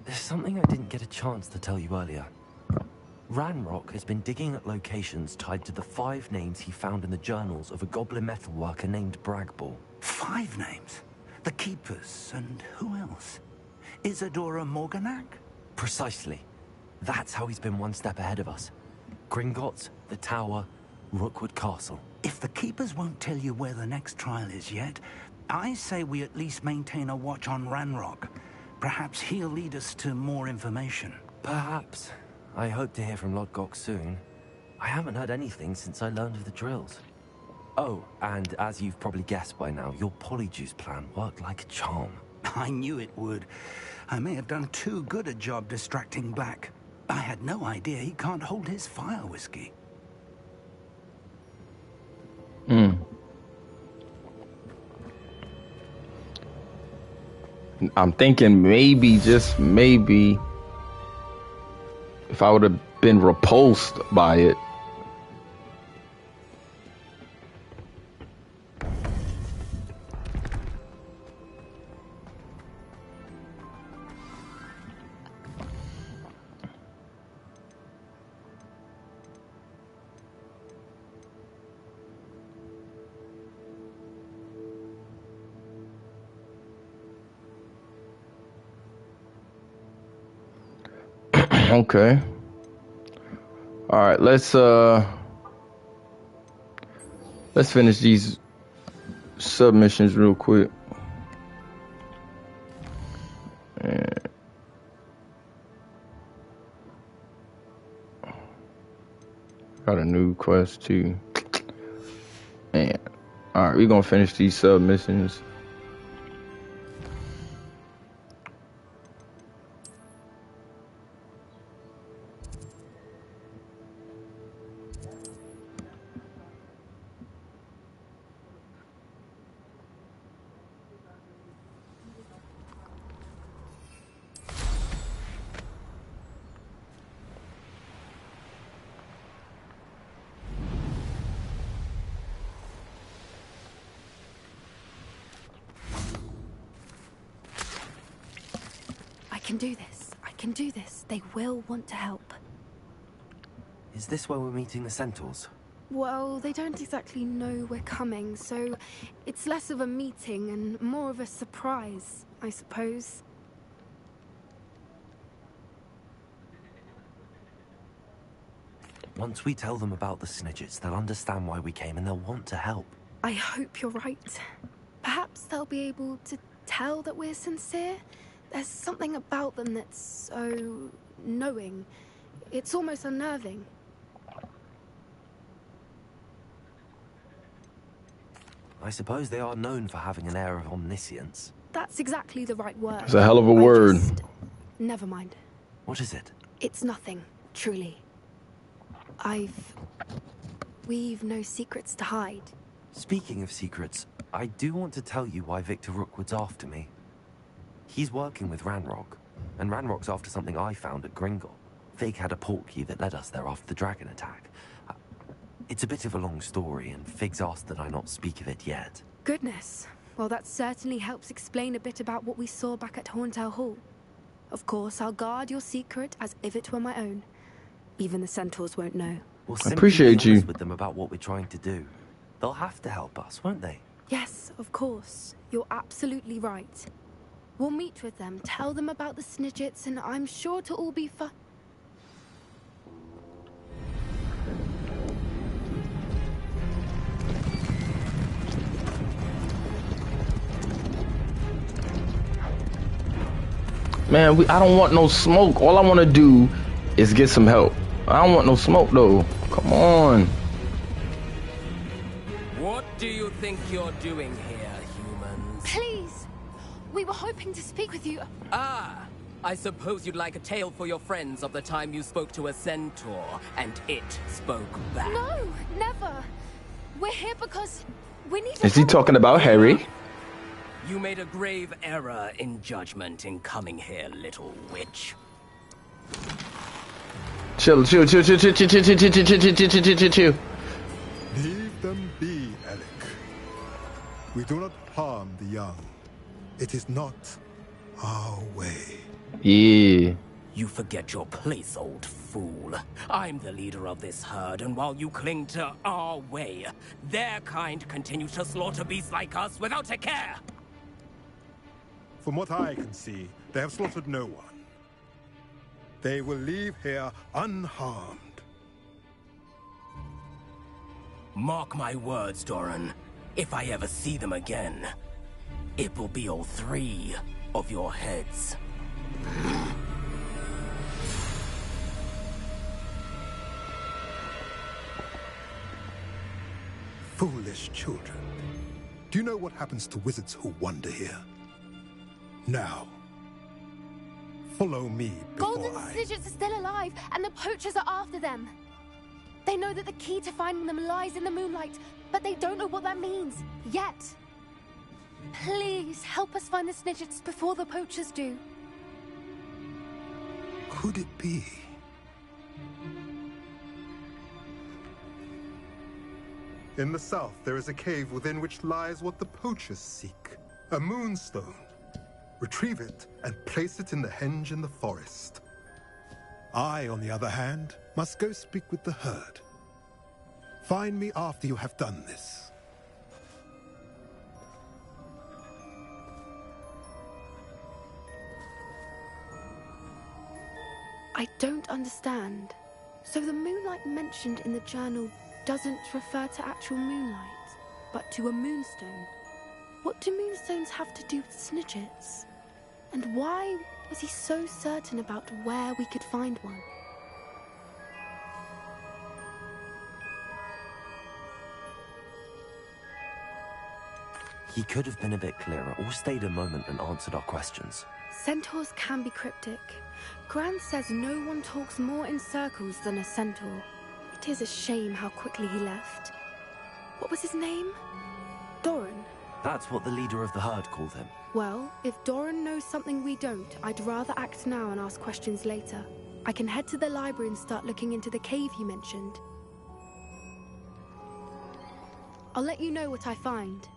Speaker 3: There's something I didn't get a chance to tell you earlier. Ranrock has been digging at locations tied to the 5 names he found in the journals of a goblin metalworker named Bragball.
Speaker 4: 5 names? The Keepers, and who else? Isadora Morganac?
Speaker 3: Precisely. That's how he's been one step ahead of us. Gringotts, the Tower, Rookwood Castle.
Speaker 4: If the Keepers won't tell you where the next trial is yet, I say we at least maintain a watch on Ranrock. Perhaps he'll lead us to more information.
Speaker 3: Perhaps. I hope to hear from Lodgok soon. I haven't heard anything since I learned of the drills. Oh, and as you've probably guessed by now, your polyjuice plan worked like a charm.
Speaker 4: I knew it would. I may have done too good a job distracting Black. I had no idea he can't hold his fire whiskey.
Speaker 1: I'm thinking maybe, just maybe, if I would have been repulsed by it. Okay. All right, let's finish these submissions real quick. And got a new quest too. Man. All right, we're gonna finish these submissions.
Speaker 12: can do this. I can do this. They will want to help.
Speaker 3: Is this where we're meeting the centaurs?
Speaker 12: Well, they don't exactly know we're coming, so it's less of a meeting and more of a surprise, I suppose.
Speaker 3: Once we tell them about the Snidgets, they'll understand why we came and they'll want to help.
Speaker 12: I hope you're right. Perhaps they'll be able to tell that we're sincere. There's something about them that's so knowing. It's almost unnerving.
Speaker 3: I suppose they are known for having an air of omniscience.
Speaker 12: That's exactly the right word.
Speaker 1: It's a hell of a word.
Speaker 12: Never mind.
Speaker 3: What is it?
Speaker 12: It's nothing, truly. We've no secrets to hide.
Speaker 3: Speaking of secrets, I do want to tell you why Victor Rookwood's after me. He's working with Ranrock, and Ranrock's after something I found at Gringle. Fig had a port key that led us there after the dragon attack. It's a bit of a long story, and Fig's asked that I not speak of it yet.
Speaker 12: Goodness. Well, that certainly helps explain a bit about what we saw back at Horntail Hall. Of course, I'll guard your secret as if it were my own. Even the centaurs won't know.
Speaker 3: We'll
Speaker 1: I appreciate you.
Speaker 3: with them about what we're trying to do. They'll have to help us, won't they?
Speaker 12: Yes, of course. You're absolutely right. We'll meet with them, tell them about the Snidgets, and I'm sure to all be fun.
Speaker 1: Man, I don't want no smoke. All I want to do is get some help. I don't want no smoke, though. Come on.
Speaker 14: What do you think you're doing here, humans?
Speaker 12: Please! We were hoping to speak with you.
Speaker 14: Ah! I suppose you'd like a tale for your friends of the time you spoke to a centaur, and it spoke back.
Speaker 12: No, never. We're here because we need to
Speaker 1: Is he talking about Harry?
Speaker 14: You made a grave error in judgment in coming here, little witch.
Speaker 1: Chill.
Speaker 15: Leave them be, Alec. We do not harm the young. It is not our way.
Speaker 1: Yeah.
Speaker 14: You forget your place, old fool. I'm the leader of this herd, and while you cling to our way, their kind continue to slaughter beasts like us without a care.
Speaker 15: From what I can see, they have slaughtered no one. They will leave here unharmed.
Speaker 14: Mark my words, Doran. If I ever see them again, it will be all 3 of your heads.
Speaker 15: Foolish children. Do you know what happens to wizards who wander here? Now, follow me before
Speaker 12: Golden Snidgets are still alive, and the poachers are after them. They know that the key to finding them lies in the moonlight, but they don't know what that means, yet. Please, help us find the Snidgets before the poachers do.
Speaker 15: Could it be? In the south, there is a cave within which lies what the poachers seek. A moonstone. Retrieve it and place it in the henge in the forest. I, on the other hand, must go speak with the herd. Find me after you have done this.
Speaker 12: I don't understand. So the moonlight mentioned in the journal doesn't refer to actual moonlight, but to a moonstone. What do moonstones have to do with Snidgets? And why was he so certain about where we could find one?
Speaker 3: He could have been a bit clearer, or stayed a moment and answered our questions.
Speaker 12: Centaurs can be cryptic. Gran says no one talks more in circles than a centaur. It is a shame how quickly he left. What was his name? Doran?
Speaker 3: That's what the leader of the herd called him.
Speaker 12: Well, if Doran knows something we don't, I'd rather act now and ask questions later. I can head to the library and start looking into the cave you mentioned. I'll let you know what I find.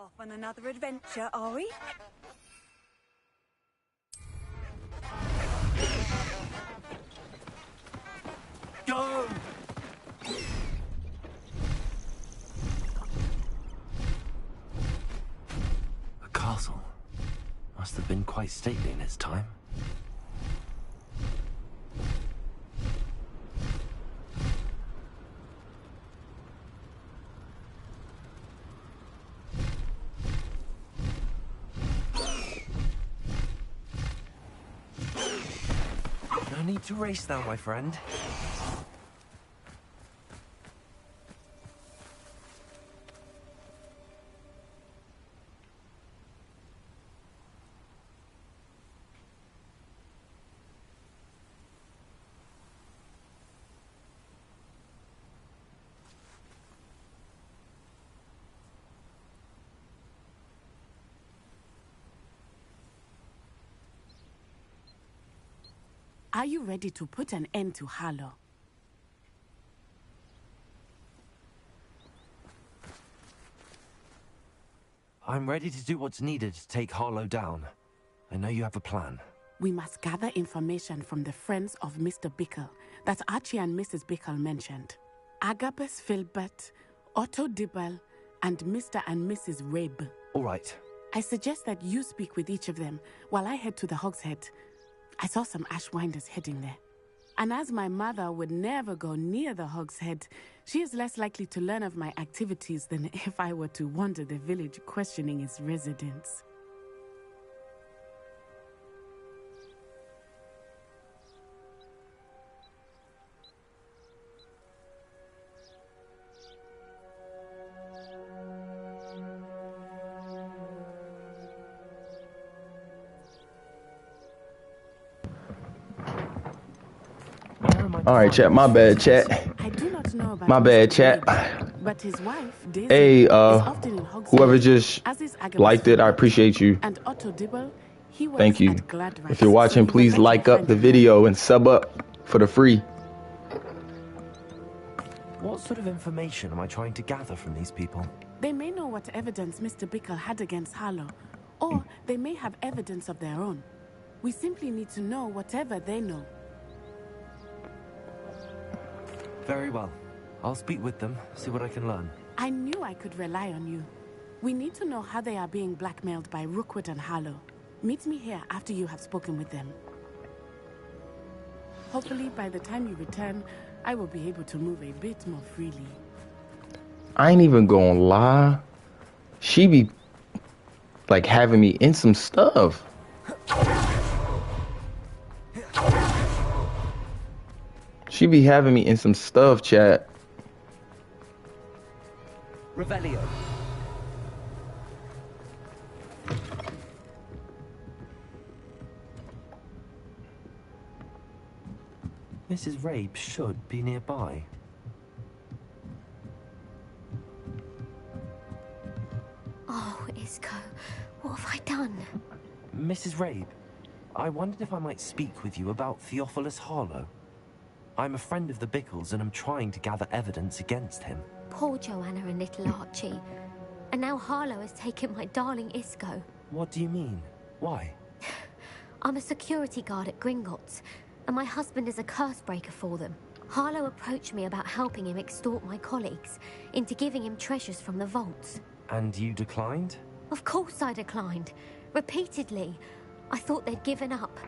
Speaker 16: Off on another adventure, are we?
Speaker 3: Go! The castle must have been quite stately in its time. No need to race now, my friend.
Speaker 17: Are you ready to put an end to Harlow?
Speaker 3: I'm ready to do what's needed to take Harlow down. I know you have a plan.
Speaker 17: We must gather information from the friends of Mr. Bickle that Archie and Mrs. Bickle mentioned. Agabus Filbert, Otto Dibble, and Mr. and Mrs. Rabe.
Speaker 3: All right.
Speaker 17: I suggest that you speak with each of them while I head to the Hogshead. I saw some Ashwinders heading there. And as my mother would never go near the Hogshead, she is less likely to learn of my activities than if I were to wander the village questioning its residents.
Speaker 1: All right, chat. My bad, chat.
Speaker 17: I do not know about
Speaker 1: My bad,
Speaker 17: Mr.
Speaker 1: chat.
Speaker 17: Rabe, but his wife, Daisy,
Speaker 1: Hey,
Speaker 17: is often in Hogshead,
Speaker 1: whoever just
Speaker 17: as is Agabus
Speaker 1: liked it, I
Speaker 17: Filbert.
Speaker 1: appreciate you.
Speaker 17: And Otto Dibble, he works
Speaker 1: Thank you.
Speaker 17: at Gladrice,
Speaker 1: If you're watching,
Speaker 17: so
Speaker 1: please like up the video and sub up for the free.
Speaker 3: What sort of information am I trying to gather from these people?
Speaker 17: They may know what evidence Mr. Bickle had against Harlow, or they may have evidence of their own. We simply need to know whatever they know.
Speaker 3: Very well. I'll speak with them, see what I can learn.
Speaker 17: I knew I could rely on you. We need to know how they are being blackmailed by Rookwood and Harlow. Meet me here after you have spoken with them. Hopefully, by the time you return, I will be able to move a bit more freely.
Speaker 1: I ain't even gonna lie. She be like having me in some stuff. She be having me in some stuff, chat.
Speaker 3: Revelio. Mrs. Rabe should be nearby.
Speaker 18: Oh, Isco, what have I done?
Speaker 3: Mrs. Rabe, I wondered if I might speak with you about Theophilus Harlow. I'm a friend of the Bickles and I'm trying to gather evidence against him.
Speaker 18: Poor Joanna and little Archie. And now Harlow has taken my darling Isco.
Speaker 3: What do you mean? Why?
Speaker 18: I'm a security guard at Gringotts, and my husband is a curse breaker for them. Harlow approached me about helping him extort my colleagues into giving him treasures from the vaults.
Speaker 3: And you declined?
Speaker 18: Of course I declined. Repeatedly. I thought they'd given up,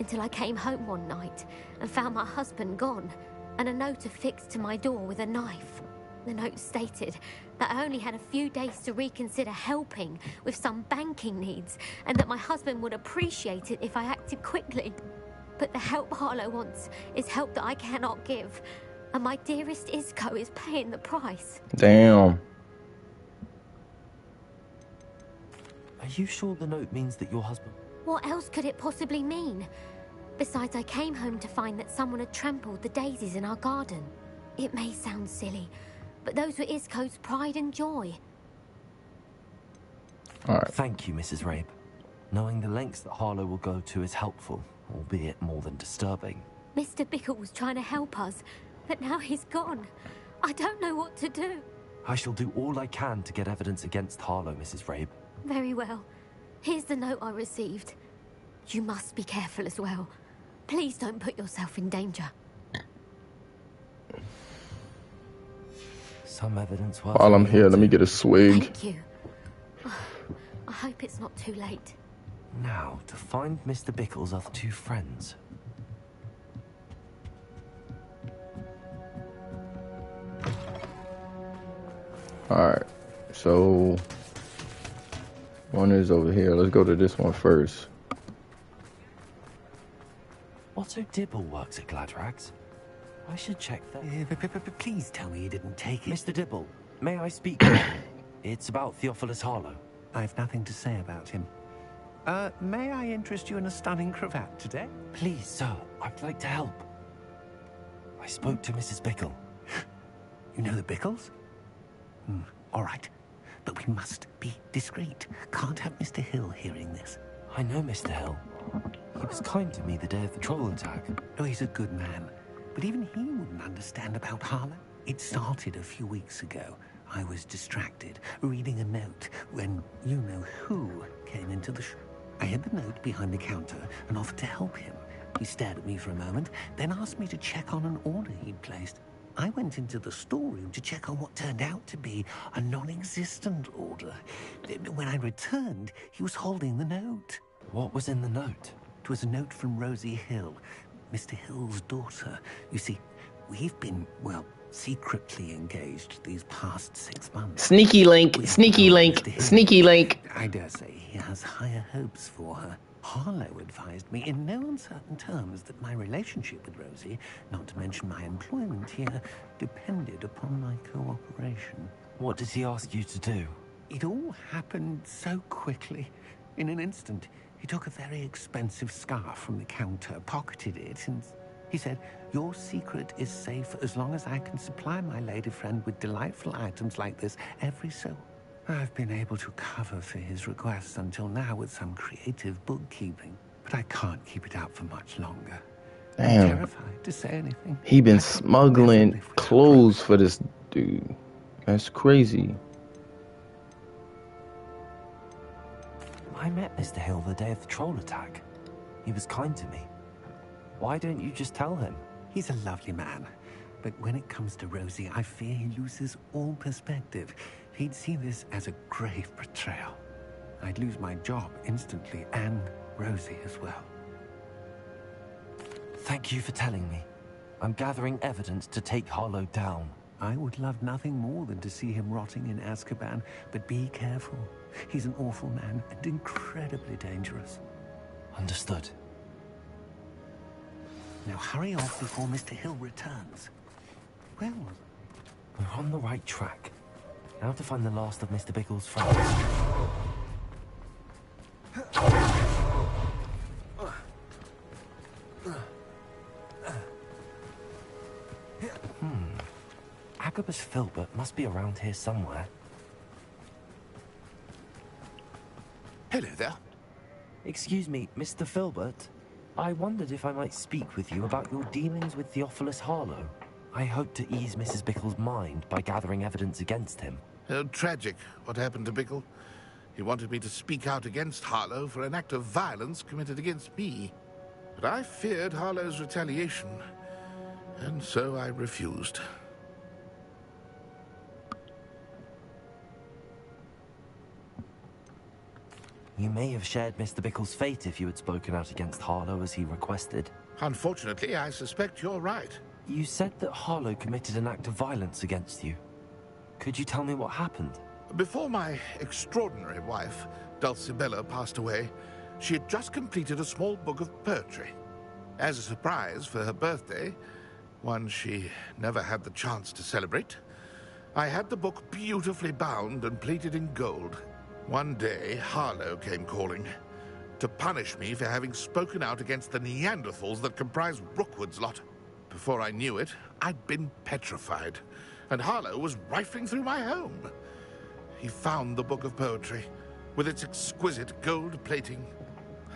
Speaker 18: until I came home one night and found my husband gone, and a note affixed to my door with a knife. The note stated that I only had a few days to reconsider helping with some banking needs, and that my husband would appreciate it if I acted quickly. But the help Harlow wants is help that I cannot give, and my dearest Isco is paying the price.
Speaker 1: Damn.
Speaker 3: Are you sure the note means that your husband...
Speaker 18: What else could it possibly mean? Besides, I came home to find that someone had trampled the daisies in our garden. It may sound silly, but those were Isco's pride and joy.
Speaker 1: All right.
Speaker 3: Thank you, Mrs. Rabe. Knowing the lengths that Harlow will go to is helpful, albeit more than disturbing.
Speaker 18: Mr. Bickle was trying to help us, but now he's gone. I don't know what to do.
Speaker 3: I shall do all I can to get evidence against Harlow, Mrs. Rabe.
Speaker 18: Very well. Here's the note I received. You must be careful as well. Please don't put yourself in danger.
Speaker 3: Some evidence was...
Speaker 1: While I'm here, let me get a swig.
Speaker 18: Thank you. I hope it's not too late.
Speaker 3: Now, to find Mr. Bickle's other two friends.
Speaker 1: Alright, so one is over here. Let's go to this one first.
Speaker 3: Otto Dibble works at Gladrags. I should check that.
Speaker 4: Please tell me you didn't take it.
Speaker 3: Mr. Dibble, may I speak with you? It's about Theophilus Harlow.
Speaker 4: I've nothing to say about him. May I interest you in a stunning cravat today?
Speaker 3: Please, sir, I'd like to help. I spoke to Mrs. Bickle.
Speaker 4: You know the Bickles? All right. But we must be discreet. Can't have Mr. Hill hearing this.
Speaker 3: I know Mr. Hill. He was kind to me the day of the troll attack.
Speaker 4: Oh, he's a good man. But even he wouldn't understand about Harlow. It started a few weeks ago. I was distracted, reading a note, when you-know-who came into the shop. I hid the note behind the counter and offered to help him. He stared at me for a moment, then asked me to check on an order he'd placed. I went into the storeroom to check on what turned out to be a non-existent order. When I returned, he was holding the note.
Speaker 3: What was in the note?
Speaker 4: It was a note from Rosie Hill, Mr. Hill's daughter. You see, we've been, well, secretly engaged these past 6 months.
Speaker 1: Sneaky link, sneaky link, sneaky link.
Speaker 4: I dare say he has higher hopes for her. Harlow advised me in no uncertain terms that my relationship with Rosie, not to mention my employment here, depended upon my cooperation.
Speaker 3: What did he ask you to do?
Speaker 4: It all happened so quickly. In an instant, he took a very expensive scarf from the counter, pocketed it, and he said, "Your secret is safe as long as I can supply my lady friend with delightful items like this every so..." I've been able to cover for his requests until now with some creative bookkeeping, but I can't keep it out for much longer.
Speaker 1: Damn.
Speaker 4: I'm terrified to say anything.
Speaker 1: He been smuggling clothes for this dude. That's crazy.
Speaker 3: I met Mr. Hill the day of the troll attack. He was kind to me. Why don't you just tell him?
Speaker 4: He's a lovely man, but when it comes to Rosie, I fear he loses all perspective. He'd see this as a grave betrayal. I'd lose my job instantly, and Rosie as well.
Speaker 3: Thank you for telling me. I'm gathering evidence to take Harlow down.
Speaker 4: I would love nothing more than to see him rotting in Azkaban, but be careful. He's an awful man and incredibly dangerous.
Speaker 3: Understood.
Speaker 4: Now hurry off before Mr. Hill returns. Where was
Speaker 3: We're on the right track. Now to find the last of Mr. Bickle's friends. Agabus Filbert must be around here somewhere.
Speaker 10: Hello there.
Speaker 3: Excuse me, Mr. Filbert. I wondered if I might speak with you about your dealings with Theophilus Harlow. I hope to ease Mrs. Bickle's mind by gathering evidence against him.
Speaker 10: Tragic, what happened to Bickle. He wanted me to speak out against Harlow for an act of violence committed against me. But I feared Harlow's retaliation, and so I refused.
Speaker 3: You may have shared Mr. Bickle's fate if you had spoken out against Harlow as he requested.
Speaker 10: Unfortunately, I suspect you're right.
Speaker 3: You said that Harlow committed an act of violence against you. Could you tell me what happened?
Speaker 10: Before my extraordinary wife, Dulcibella, passed away, she had just completed a small book of poetry. As a surprise for her birthday, one she never had the chance to celebrate, I had the book beautifully bound and plated in gold. One day, Harlow came calling to punish me for having spoken out against the Neanderthals that comprise Rookwood's lot. Before I knew it, I'd been petrified, and Harlow was rifling through my home. He found the book of poetry, with its exquisite gold plating.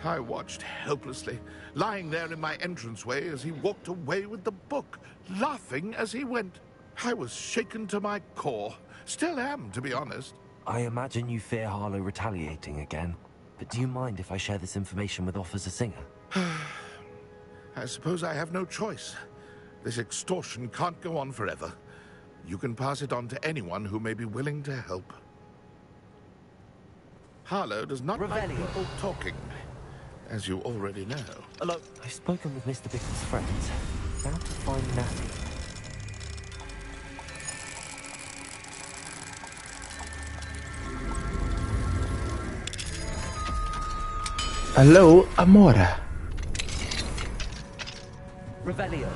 Speaker 10: I watched helplessly, lying there in my entranceway as he walked away with the book, laughing as he went. I was shaken to my core, Still am, to be honest.
Speaker 3: I imagine you fear Harlow retaliating again. But do you mind if I share this information with Officer Singer?
Speaker 10: I suppose I have no choice. This extortion can't go on forever. You can pass it on to anyone who may be willing to help. Harlow does not like people talking, as you already know.
Speaker 3: Hello. I've spoken with Mr. Bickle's friends. Now to find Natty.
Speaker 1: Hello, Amora.
Speaker 3: Revelio.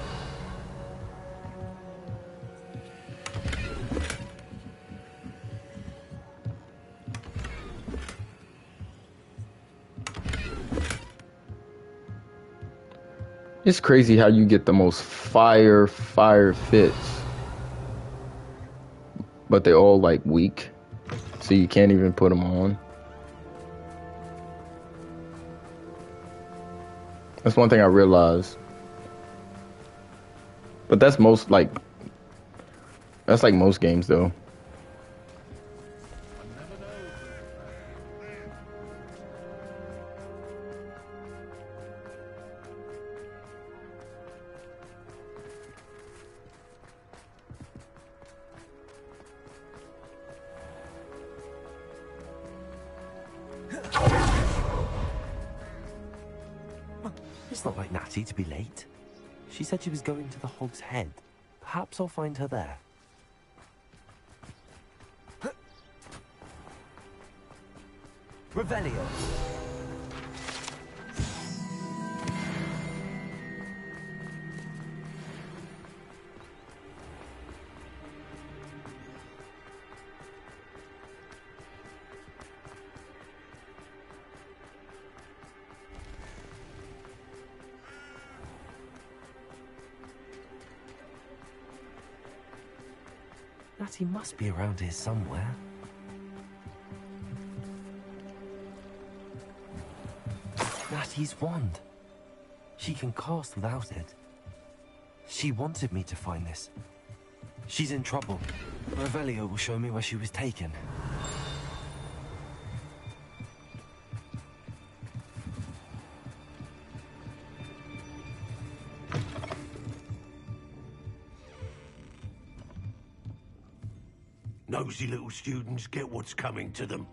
Speaker 1: It's crazy how you get the most fire fits, but they're all like weak, so you can't even put them on. That's one thing I realized. But that's like most games though.
Speaker 3: It's not like Natty to be late. She said she was going to the Hog's Head. Perhaps I'll find her there. Revelio. Natty must be around here somewhere. Natty's wand. She can cast without it. She wanted me to find this. She's in trouble. Revelio will show me where she was taken.
Speaker 19: Nosy little students get what's coming to them.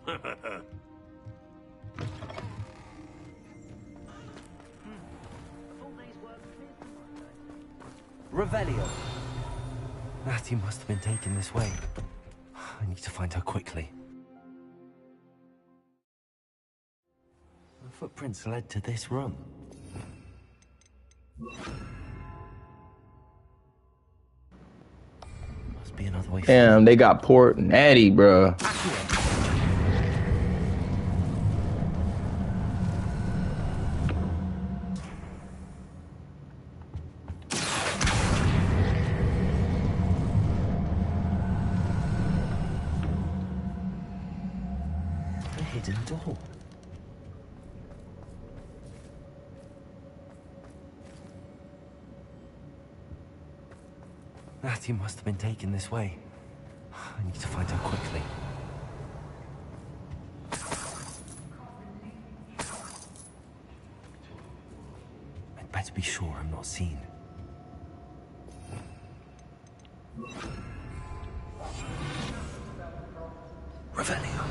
Speaker 3: Revelio. Natty must have been taken this way. I need to find her quickly. The footprints led to this room. Must be another way.
Speaker 1: Damn, they got Port Natty, bruh.
Speaker 3: A hidden door. Natty must have been taken this way. I need to find her quickly. I'd better be sure I'm not seen. Revelio.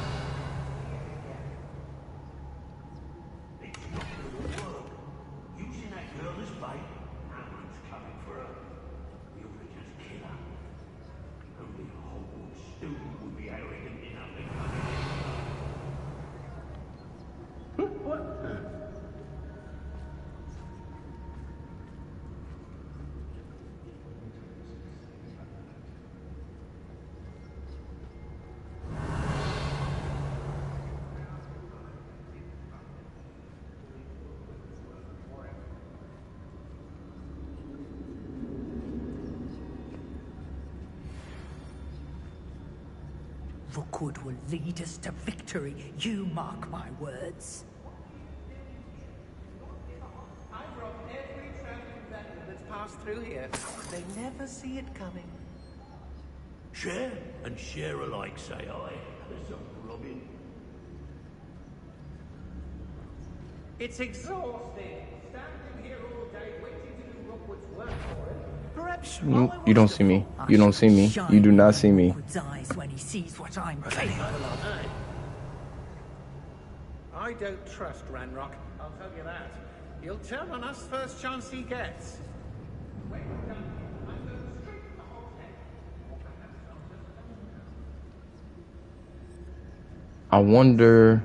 Speaker 19: Using that girl as bait, no one's coming for her. We'll just kill her. Only a Hogwarts student would be arrogant enough to come in. What?
Speaker 9: Rookwood will lead us to victory, you mark my words.
Speaker 20: I've robbed every traffic vendor that's passed through here. They never see it coming.
Speaker 19: Share and share alike, say I. There's Uncle Robin.
Speaker 20: It's exhausting. Standing here all day waiting to do Rookwood's work for him. Perhaps
Speaker 1: You don't see me. You don't see me. You do not see me.
Speaker 21: Rookwood's eyes when he sees what I'm capable of.
Speaker 20: I don't trust Ranrock, I'll tell you that. He'll turn on us first chance he gets. When we're done here, I'm going straight to the hogshead. Or perhaps I'll just...
Speaker 1: I wonder.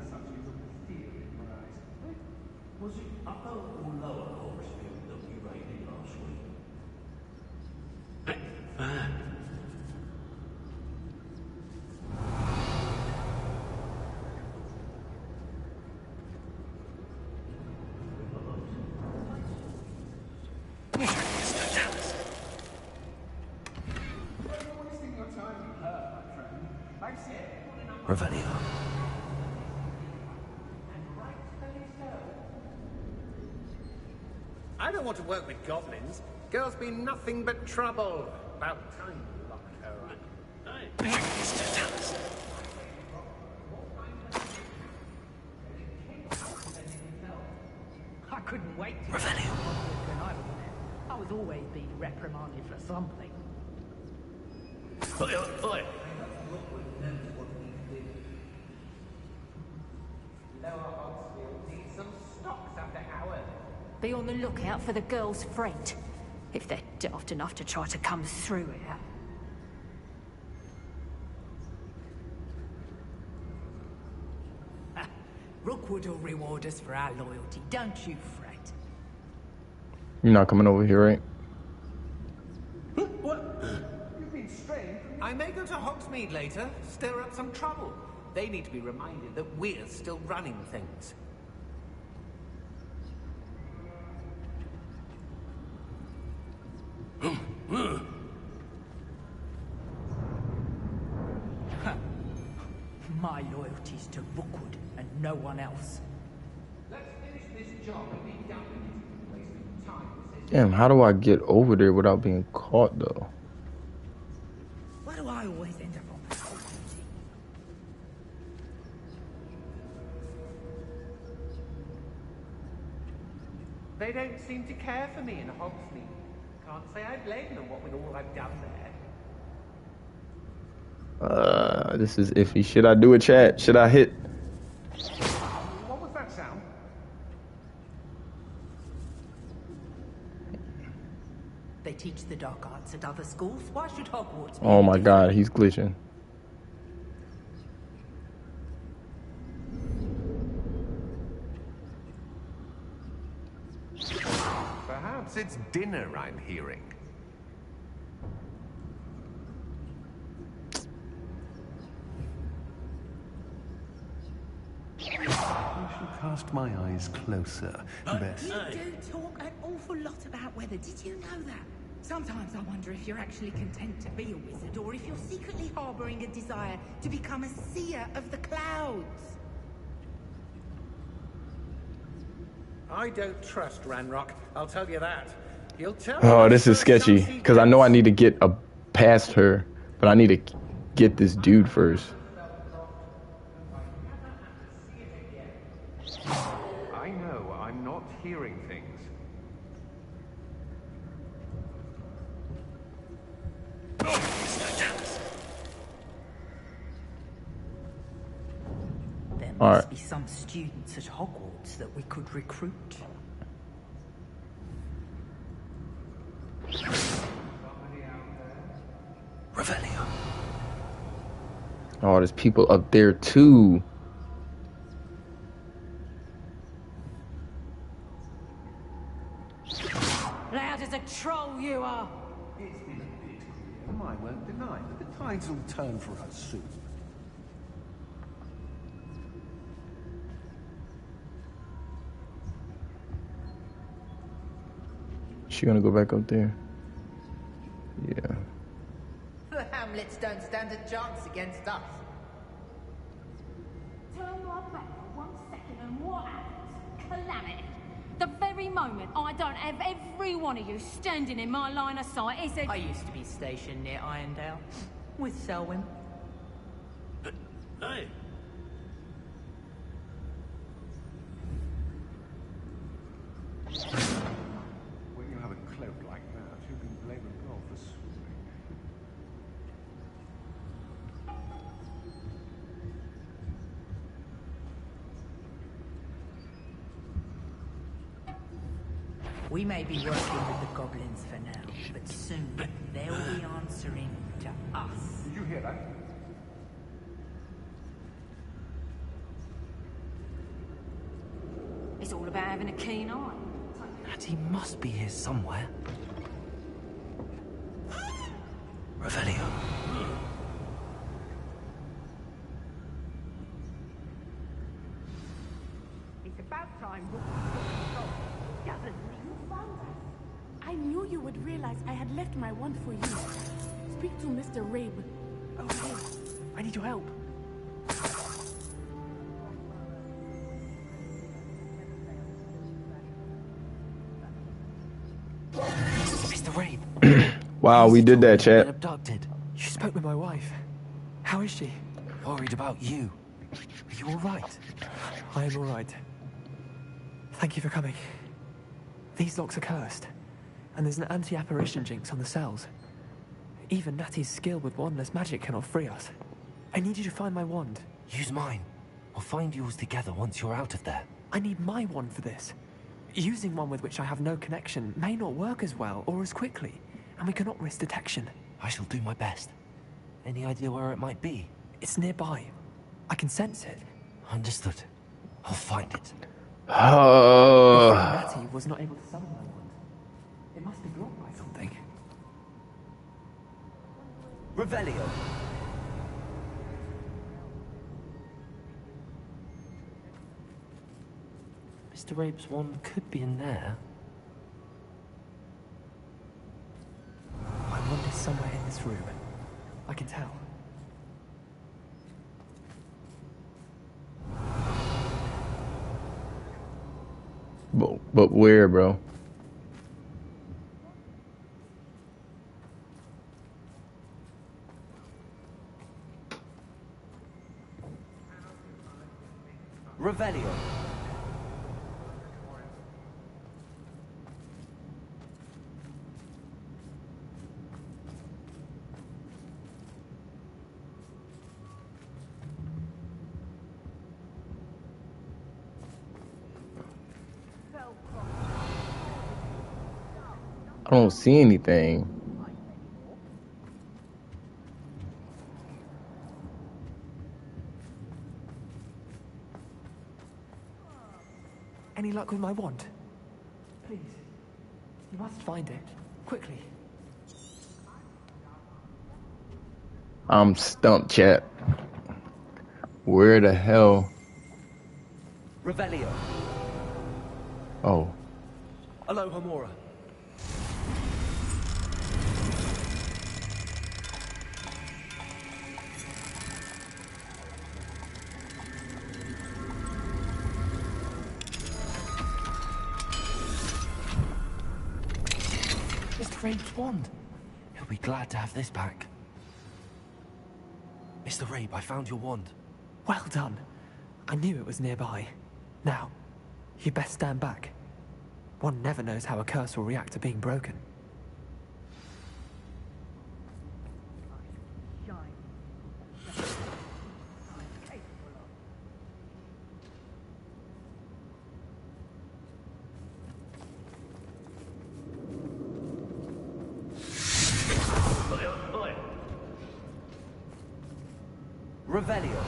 Speaker 19: Was it upper or lower Hogsfield that we raided last week?
Speaker 3: Revelio.
Speaker 20: I don't want to work with goblins. Girls be nothing but trouble. About time you locked her up.
Speaker 21: I couldn't wait to
Speaker 3: Revelio.
Speaker 21: when I was there. I was always being reprimanded for something.
Speaker 19: Oi.
Speaker 20: Lower Hogsfield needs some stocks after hours.
Speaker 21: Be on the lookout for the girl's friend, if they're daft enough to try to come through here. Rookwood will reward us for our loyalty, don't you fret.
Speaker 1: You're not coming over here, right?
Speaker 20: What? You've been strange. I may go to Hogsmeade later, stir up some trouble. They need to be reminded that we're still running things.
Speaker 21: My loyalty's to Rookwood and no one else.
Speaker 20: Let's finish this job and be done with it. Wasting time.
Speaker 1: Damn, how do I get over there without being caught, though?
Speaker 21: Why do I always end up on the whole duty?
Speaker 20: They don't seem to care for me in Hogsmeade. Can't say I blame them, what with all I've done there.
Speaker 1: This is iffy. Should I do a chat? Should I hit?
Speaker 20: What was that sound?
Speaker 21: They teach the dark arts at other schools. Why should Hogwarts be
Speaker 1: Oh my god, he's glitching.
Speaker 22: Perhaps it's dinner I'm hearing. I shall cast my eyes closer. Best.
Speaker 21: You do talk an awful lot about weather. Did you know that? Sometimes I wonder if you're actually content to be a wizard, or if you're secretly harboring a desire to become a seer of the clouds.
Speaker 20: I don't trust Ranrock, I'll tell you that. He'll tell
Speaker 1: Oh, this is sketchy. Because I know I need to get past her, but I need to get this dude first.
Speaker 22: I know I'm not hearing things.
Speaker 21: There
Speaker 1: All
Speaker 21: must
Speaker 1: right.
Speaker 21: be some students at Hogwarts that we could recruit.
Speaker 3: Revelio.
Speaker 1: Oh, there's people up there too.
Speaker 21: Loud as a troll you are.
Speaker 19: It's been a bit grim, I won't deny, but the tides will turn for us soon.
Speaker 1: She gonna go back up there? Yeah.
Speaker 21: The Hamlets don't stand a chance against us.
Speaker 23: Turn my back for 1 second and what happens? Calamity. The very moment I don't have every one of you standing in my line of sight is a...
Speaker 21: I used to be stationed near Irondale. with Selwyn.
Speaker 19: Hey.
Speaker 22: When you have a cloak like that, you can blame a girl for swooning.
Speaker 21: We may be working with the goblins for now, but soon they'll be answering to us.
Speaker 22: Did you hear that?
Speaker 23: It's all about having a keen eye.
Speaker 3: Natty must be here somewhere. Revelio.
Speaker 21: It's about time.
Speaker 17: I knew you would realize I had left my wand for you. Speak to Mr. Rabe.
Speaker 6: Oh, hey. I need your help.
Speaker 3: Mr. Rabe.
Speaker 1: Wow, we did that, chat.
Speaker 3: Abducted.
Speaker 6: You spoke with my wife. How is she?
Speaker 3: Worried about you. Are you all right?
Speaker 6: I am all right. Thank you for coming. These locks are cursed, and there's an anti-apparition jinx on the cells. Even Natty's skill with wandless magic cannot free us. I need you to find my wand.
Speaker 3: Use mine. We'll find yours together once you're out of there.
Speaker 6: I need my wand for this. Using one with which I have no connection may not work as well or as quickly, and we cannot risk detection.
Speaker 3: I shall do my best. Any idea where it might be?
Speaker 6: It's nearby. I can sense it.
Speaker 3: Understood. I'll find it.
Speaker 6: Natty was not able to summon my wand. It must be blocked by something.
Speaker 3: Revelio. Mr. Rabe's wand could be in there.
Speaker 6: My wand is somewhere in this room. I can tell.
Speaker 1: But where, bro?
Speaker 3: Revelio.
Speaker 1: I don't see anything.
Speaker 6: Any luck with my wand? Please. You must find it. Quickly.
Speaker 1: I'm stumped, chat. Where the hell?
Speaker 3: Revelio.
Speaker 1: Oh.
Speaker 6: Aloha, Mora.
Speaker 3: Mr. Rabe's wand. He'll be glad to have this back. Mr. Rabe, I found your wand.
Speaker 6: Well done. I knew it was nearby. Now, you best stand back. One never knows how a curse will react to being broken.
Speaker 3: Revelio.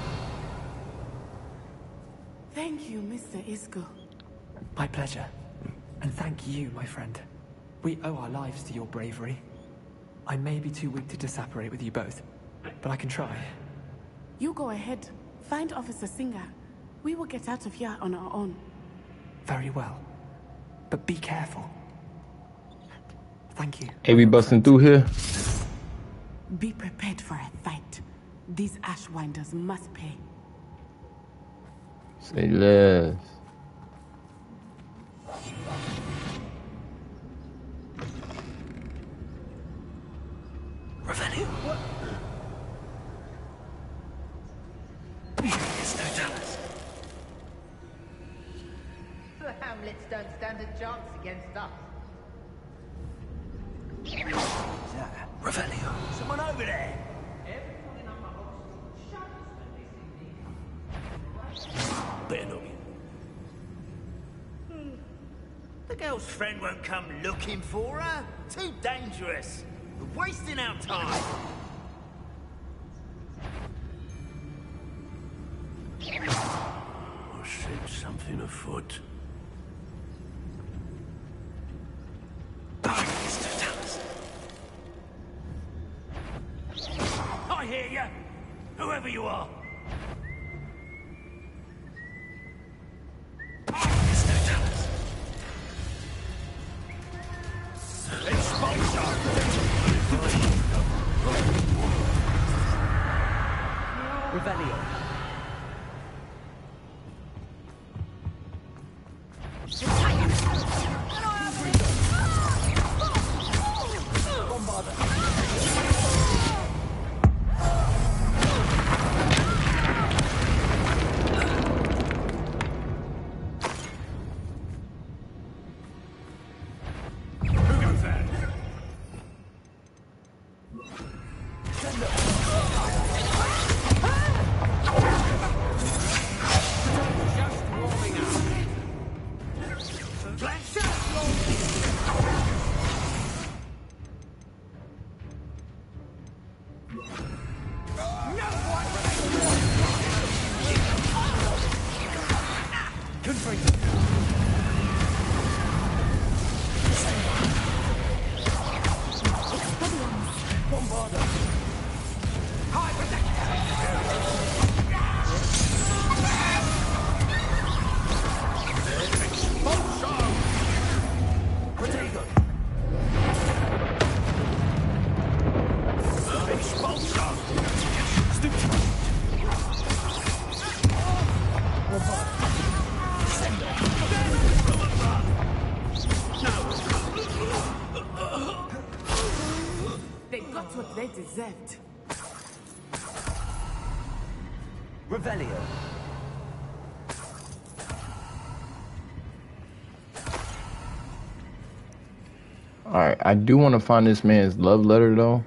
Speaker 17: Thank you, Mr. Isco.
Speaker 6: My pleasure. And thank you, my friend. We owe our lives to your bravery. I may be too weak to disapparate with you both, but I can try.
Speaker 17: You go ahead. Find Officer Singer. We will get out of here on our own.
Speaker 6: Very well. But be careful. Thank you.
Speaker 1: Hey, we busting through here?
Speaker 17: Be prepared for a fight. These Ashwinders must pay.
Speaker 1: Say less.
Speaker 3: Revelio.
Speaker 5: don't stand a chance against us.
Speaker 19: Revelio. Someone over there. Better not be. The girl's friend won't come looking for her. Too dangerous. We're wasting our time. I sense something afoot. I hear you, whoever you are.
Speaker 3: Revelio.
Speaker 17: They got what they deserved.
Speaker 3: Revelio.
Speaker 1: Alright, I do want to find this man's love letter though.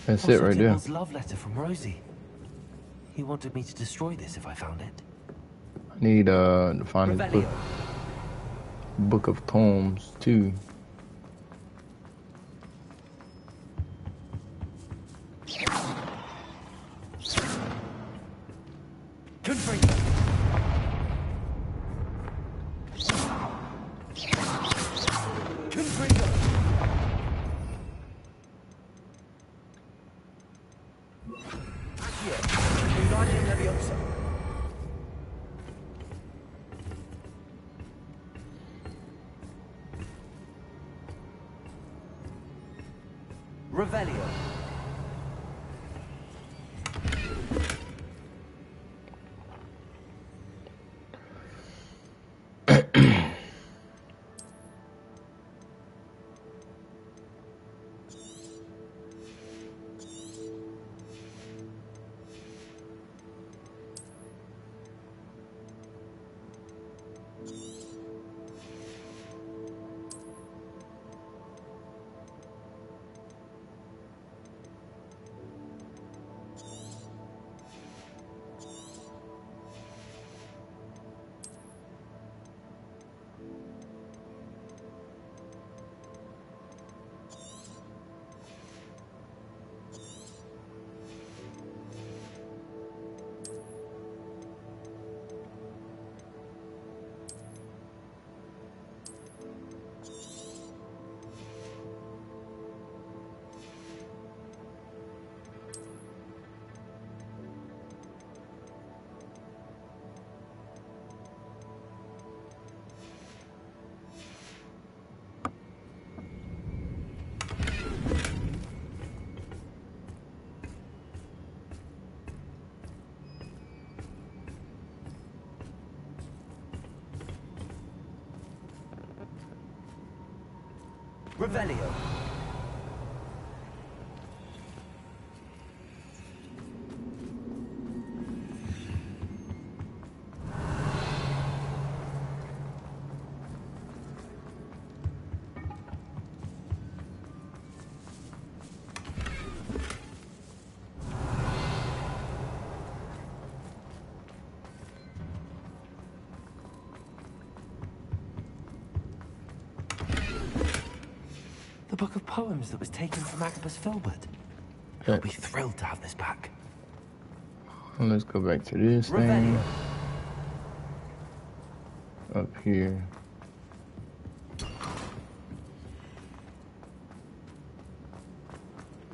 Speaker 1: That's it right there.
Speaker 3: Tibble's love letter from Rosie. He wanted me to destroy this if I found it.
Speaker 1: I need to find his book of poems too.
Speaker 3: Revelio. Revelio. The book of poems that was taken from Agabus Filbert. He'll be thrilled to have this back.
Speaker 1: Let's go back to this thing. Up here.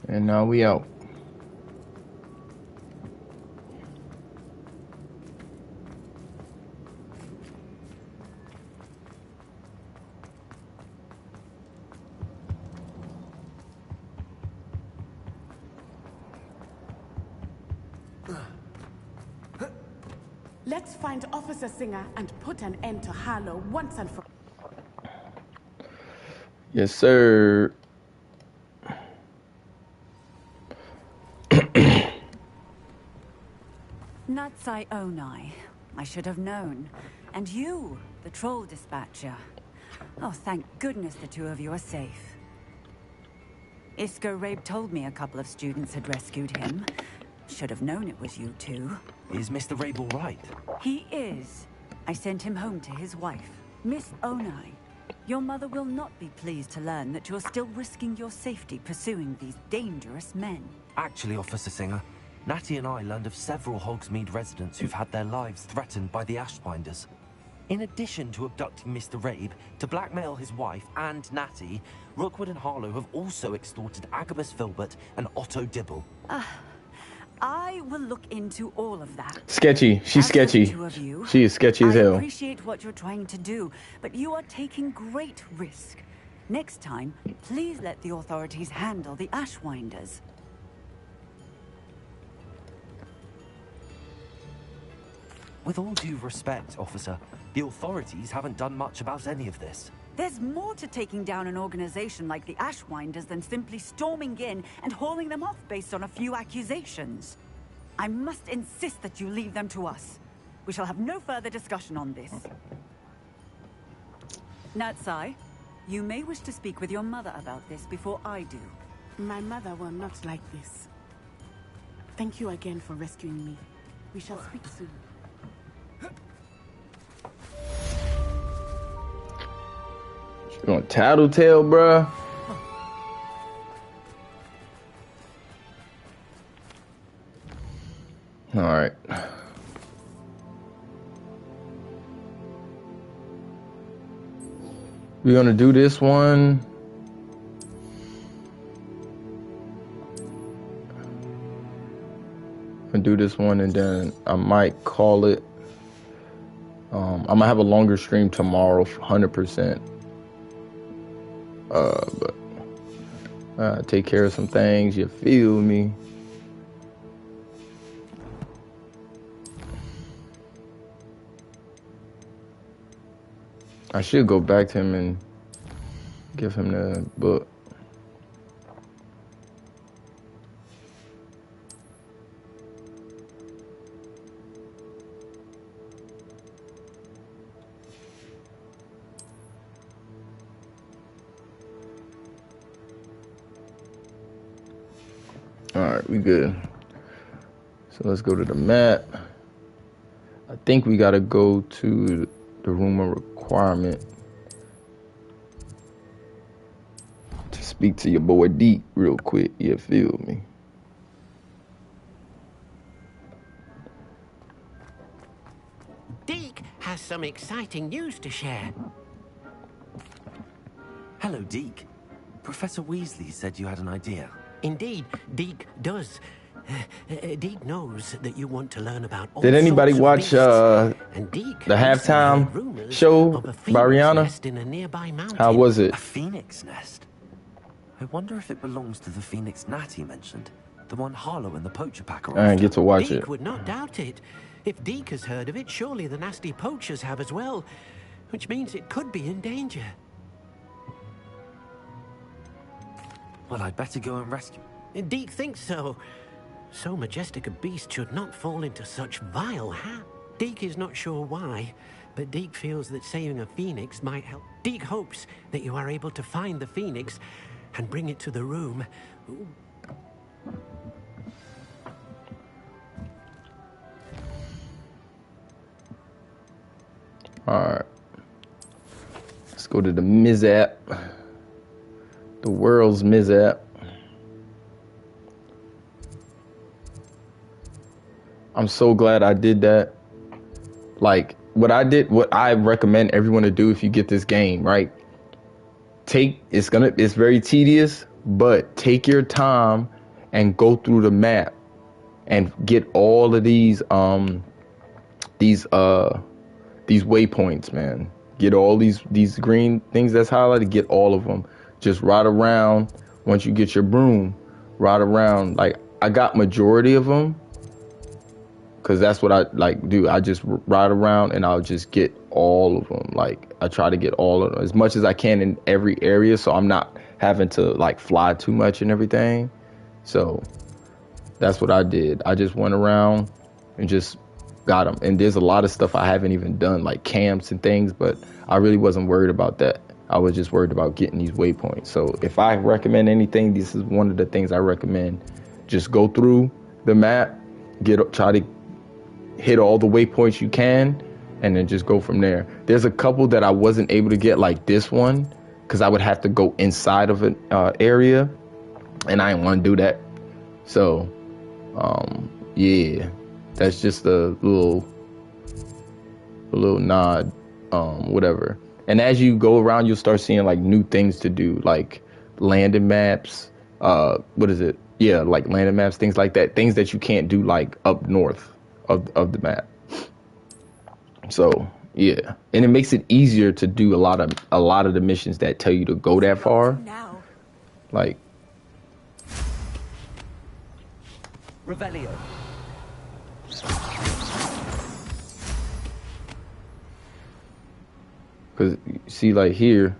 Speaker 1: And now we out.
Speaker 17: Let's find Officer Singer and put an end to Harlow once and for all.
Speaker 1: Yes, sir.
Speaker 2: Natsai Onai. I should have known. And you, the troll dispatcher. Oh, thank goodness the two of you are safe. Isco Rabe told me a couple of students had rescued him. Should have known it was you two.
Speaker 3: Is Mr. Rabe all right?
Speaker 2: He is. I sent him home to his wife, Miss Onai. Your mother will not be pleased to learn that you're still risking your safety pursuing these dangerous men.
Speaker 3: Actually, Officer Singer, Natty and I learned of several Hogsmeade residents who've had their lives threatened by the Ashbinders. In addition to abducting Mr. Rabe to blackmail his wife and Natty, Rookwood and Harlow have also extorted Agabus Filbert and Otto Dibble.
Speaker 2: I will look into all of that.
Speaker 1: Sketchy. She's sketchy. She is sketchy as hell.
Speaker 2: I appreciate what you're trying to do, but you are taking great risk. Next time, please let the authorities handle the Ashwinders.
Speaker 3: With all due respect, officer, the authorities haven't done much about any of this.
Speaker 2: There's more to taking down an organization like the Ashwinders than simply storming in and hauling them off based on a few accusations. I must insist that you leave them to us. We shall have no further discussion on this. Natsai, you may wish to speak with your mother about this before I do.
Speaker 17: My mother will not like this. Thank you again for rescuing me. We shall speak soon.
Speaker 1: You gonna tattletale, bruh? Alright. We're gonna do this one. And do this one, and then I might call it. I'm gonna have a longer stream tomorrow, 100%. But take care of some things, you feel me? I should go back to him and give him the book. Alright, we good. So let's go to the map. I think we gotta go to the room of requirement to speak to your boy Deep real quick, you feel me?
Speaker 7: Deke has some exciting news to share.
Speaker 3: Hello, Deke. Professor Weasley said you had an idea.
Speaker 7: Indeed, Deke does. Deke knows that you want to learn about all
Speaker 1: Did anybody
Speaker 7: sorts
Speaker 1: watch
Speaker 7: and Deke
Speaker 1: the halftime show by Rihanna?
Speaker 7: in a nearby mountain.
Speaker 1: How was it?
Speaker 3: A phoenix nest. I wonder if it belongs to the phoenix Natty mentioned. The one Harlow and the poacher pack are
Speaker 1: I didn't get to watch
Speaker 7: Deke
Speaker 1: it.
Speaker 7: would not doubt it. If Deke has heard of it, surely the nasty poachers have as well. Which means it could be in danger.
Speaker 3: Well, I'd better go and rescue.
Speaker 7: Deke thinks so. So majestic a beast should not fall into such vile hands. Deke is not sure why, but Deke feels that saving a phoenix might help. Deke hopes that you are able to find the phoenix and bring it to the room. Ooh.
Speaker 1: Alright. Let's go to the Mizap. The world's Mizap. I'm so glad I did that. Like, what I recommend everyone to do if you get this game, right? It's very tedious, but take your time and go through the map and get all of these waypoints, man. Get all these green things that's highlighted, get all of them. Just ride around. Once you get your broom, ride around. Like, I got majority of them because that's what I like do. I just ride around and I'll just get all of them. Like, I try to get all of them as much as I can in every area, so I'm not having to like fly too much and everything. So that's what I did. I just went around and just got them. And there's a lot of stuff I haven't even done, like camps and things, but I really wasn't worried about that. I was just worried about getting these waypoints. So if I recommend anything, this is one of the things I recommend. Just go through the map, try to hit all the waypoints you can, and then just go from there. There's a couple that I wasn't able to get, like this one, because I would have to go inside of an area, and I didn't want to do that. So, yeah, that's just a little nod, whatever. And as you go around, you'll start seeing like new things to do, like landing maps. What is it? Yeah, like landing maps, things like that. Things that you can't do like up north of the map. So yeah, and it makes it easier to do a lot of the missions that tell you to go that far. Like
Speaker 14: Revelio.
Speaker 1: Because you see, like here,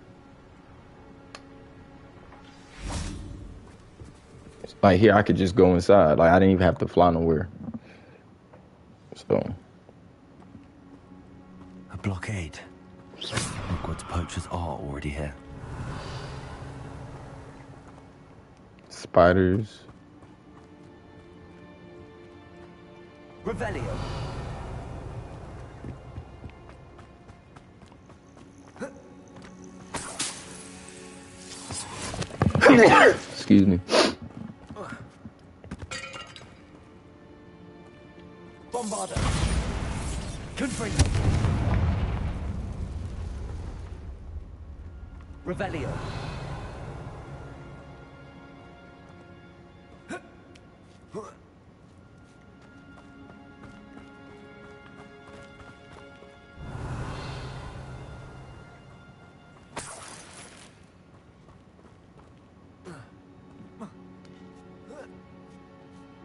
Speaker 1: like here, I could just go inside. Like I didn't even have to fly nowhere. So.
Speaker 3: A blockade. Hogwarts poachers are already here.
Speaker 1: Spiders.
Speaker 14: Revelio.
Speaker 1: Excuse me.
Speaker 14: Bombarder. Confringo. Revelio.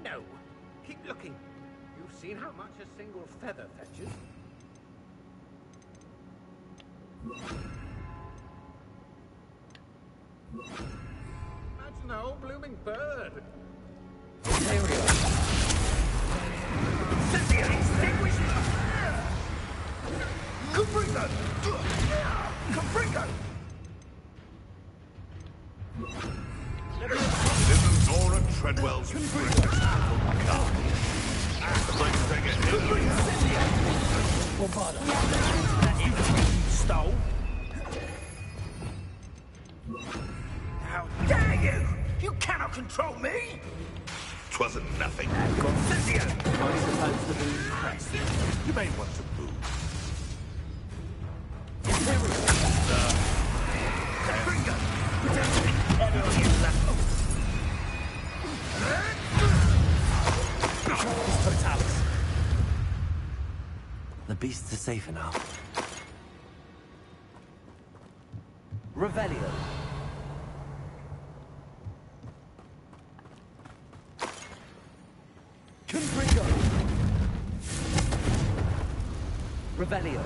Speaker 20: No. Keep looking. You've seen how much a single feather fetches. Imagine a whole blooming bird.
Speaker 19: Confringo! Confringo! Isn't Nora Treadwell's friend? I'd like to take a hit.
Speaker 14: That information you stole.
Speaker 19: How dare you! You cannot control me! 'Twasn't nothing.
Speaker 14: Cynthia! I'm supposed to be impressed.
Speaker 19: You may want to move.
Speaker 3: The beasts are safer now.
Speaker 14: Revelio. Confringo. Revelio.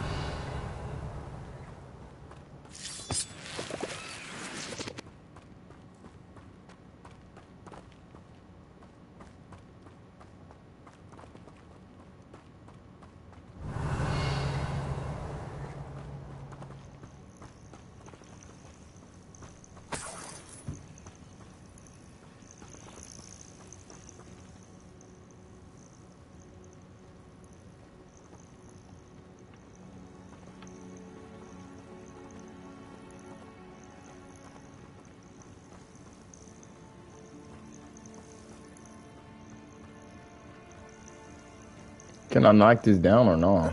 Speaker 1: Can I knock this down or no?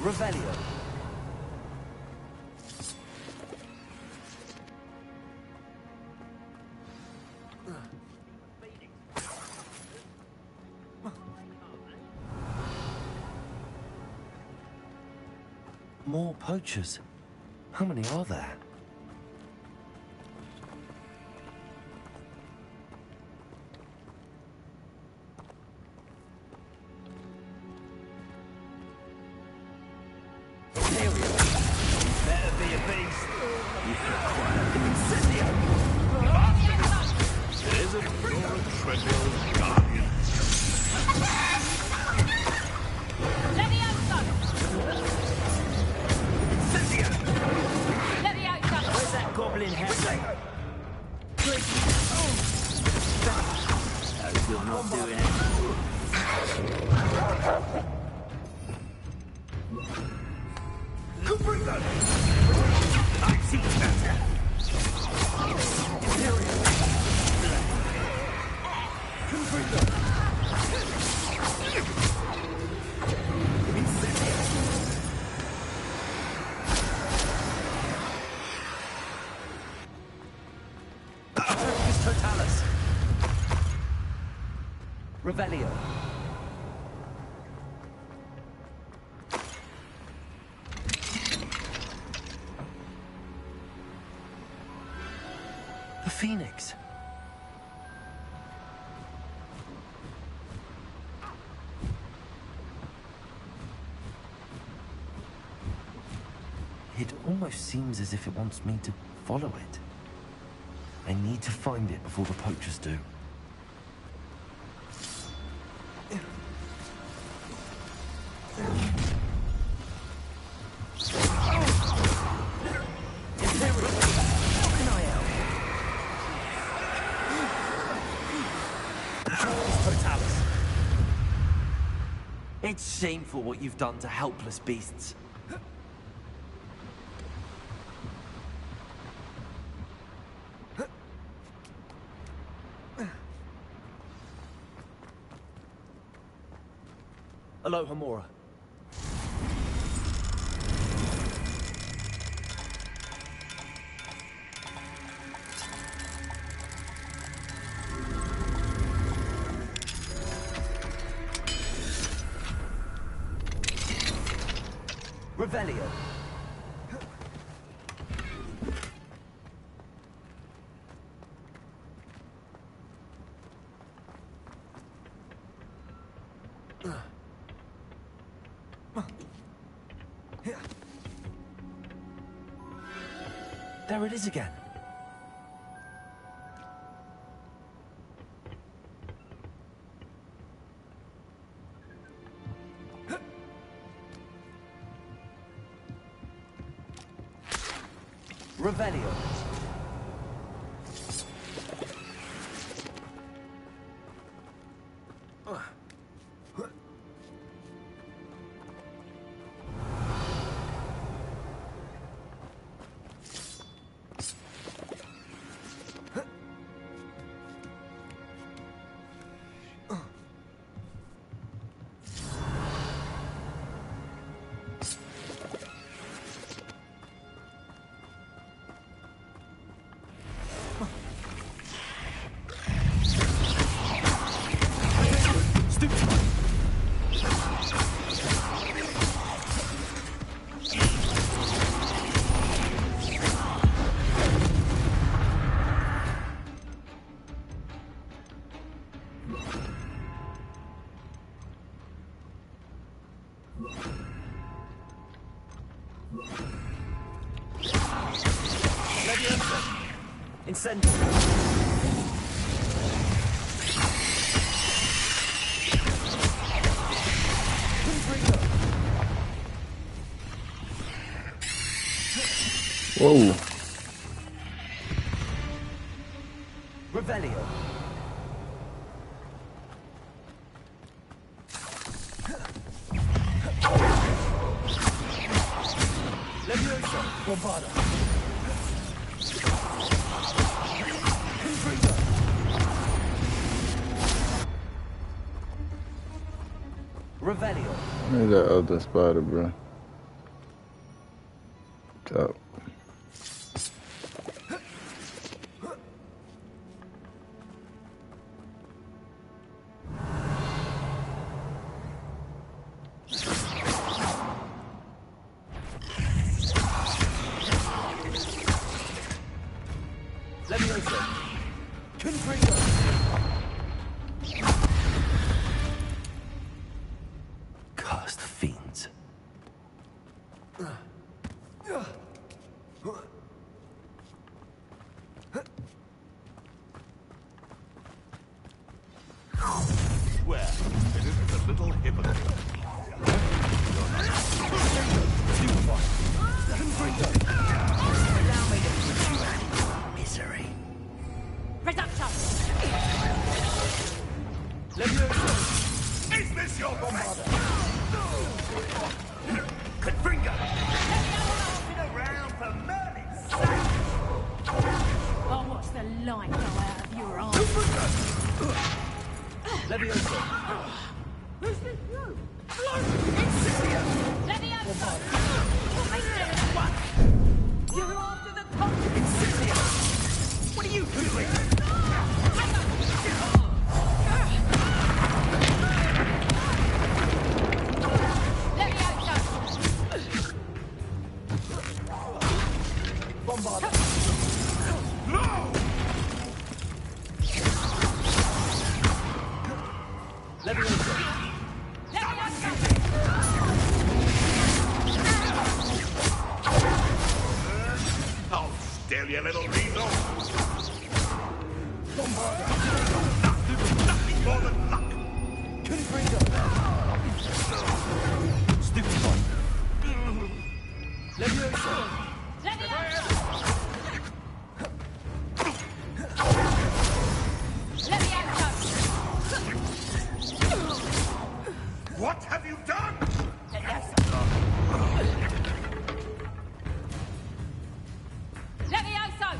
Speaker 3: Revelio. More poachers. How many are there?
Speaker 19: Better be a beast. Isn't your trivial guardian?
Speaker 14: Where's that goblin head? No, you're not doing it.
Speaker 19: I see better.
Speaker 3: Totalis. Revelio. The Phoenix. It almost seems as if it wants me to follow it. I need to find it before the poachers do. It's shameful what you've done to helpless beasts. Aloha Mora. Revelio. There it is again. Revelio. Incendio.
Speaker 1: Whoa.
Speaker 3: Revelio. Leviosa. Bombarda. Revelio.
Speaker 1: Where's that other spider, bro? Top.
Speaker 3: Cursed fiends.
Speaker 19: Swear, it isn't a little hypocrite.
Speaker 7: Allow me to put you out of your misery.
Speaker 23: Reduction!
Speaker 19: Is this your profession? Confringo! Been around for months.
Speaker 23: I'll watch the light go out of your eyes.
Speaker 3: Levioso.
Speaker 23: Who's this you? Levioso! You're after the top!
Speaker 19: What are you doing? No! I'll steal your little weasel. Nothing more than luck.
Speaker 3: Stupid one. Levioso.
Speaker 19: What have you done?
Speaker 23: Levioso! Levioso!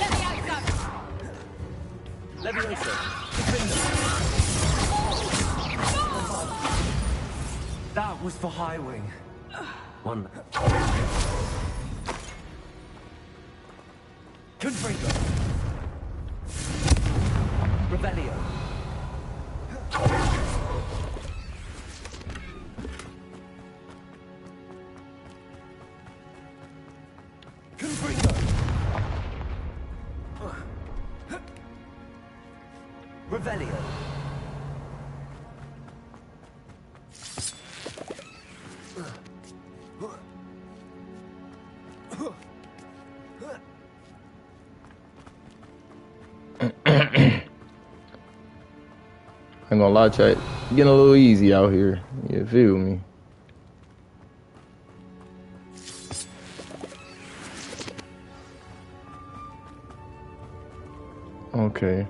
Speaker 23: Levioso!
Speaker 3: Levioso. That was for High Wing. One. Confringo. Revelio. Confringo. Revelio.
Speaker 1: I ain't gonna lie, chat. Getting a little easy out here. You feel me? Okay.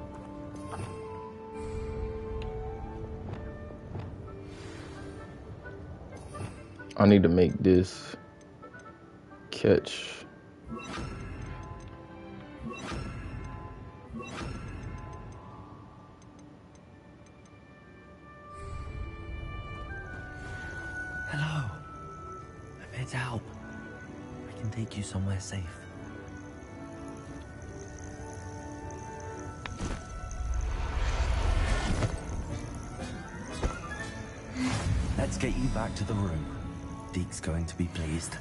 Speaker 1: I need to make this catch.
Speaker 3: Hello. I'm here to help. I can take you somewhere safe. Let's get you back to the room. Deke's going to be pleased.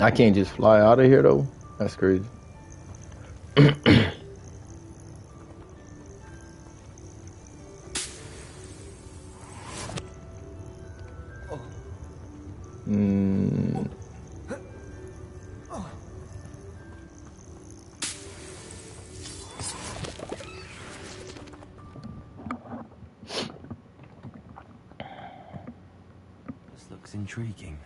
Speaker 1: I can't just fly out of here though. That's crazy.
Speaker 3: This looks intriguing.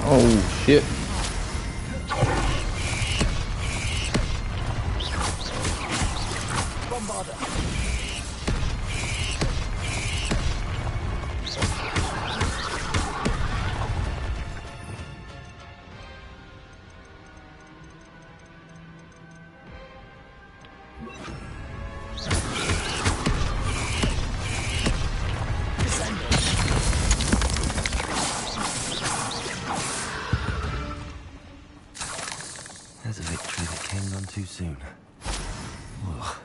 Speaker 1: Oh shit.
Speaker 3: There's a victory that came none too soon. Ugh.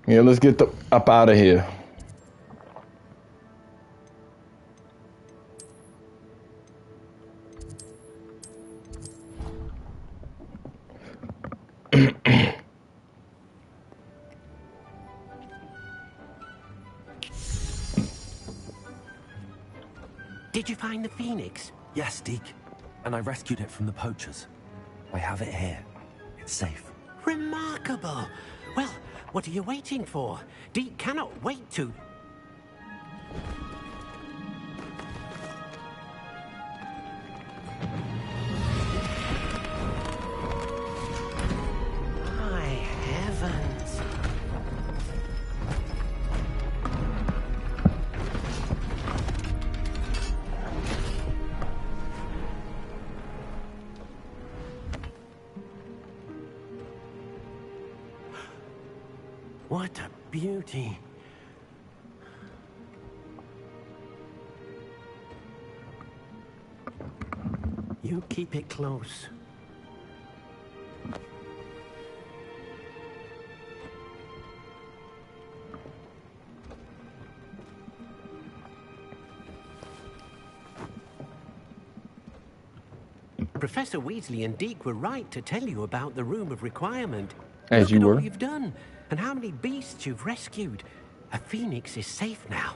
Speaker 1: Yeah, let's get up out of here.
Speaker 3: Did you find the Phoenix? Yes, Deke. And I rescued it from the poachers. I have it here. It's safe.
Speaker 7: Remarkable. Well, what are you waiting for? Deke cannot wait to... My heavens. What a beauty. You keep it close. Professor Weasley and Deke were right to tell you about the Room of Requirement.
Speaker 1: As you
Speaker 7: Look at
Speaker 1: were.
Speaker 7: all you've done, and how many beasts you've rescued. A phoenix is safe now,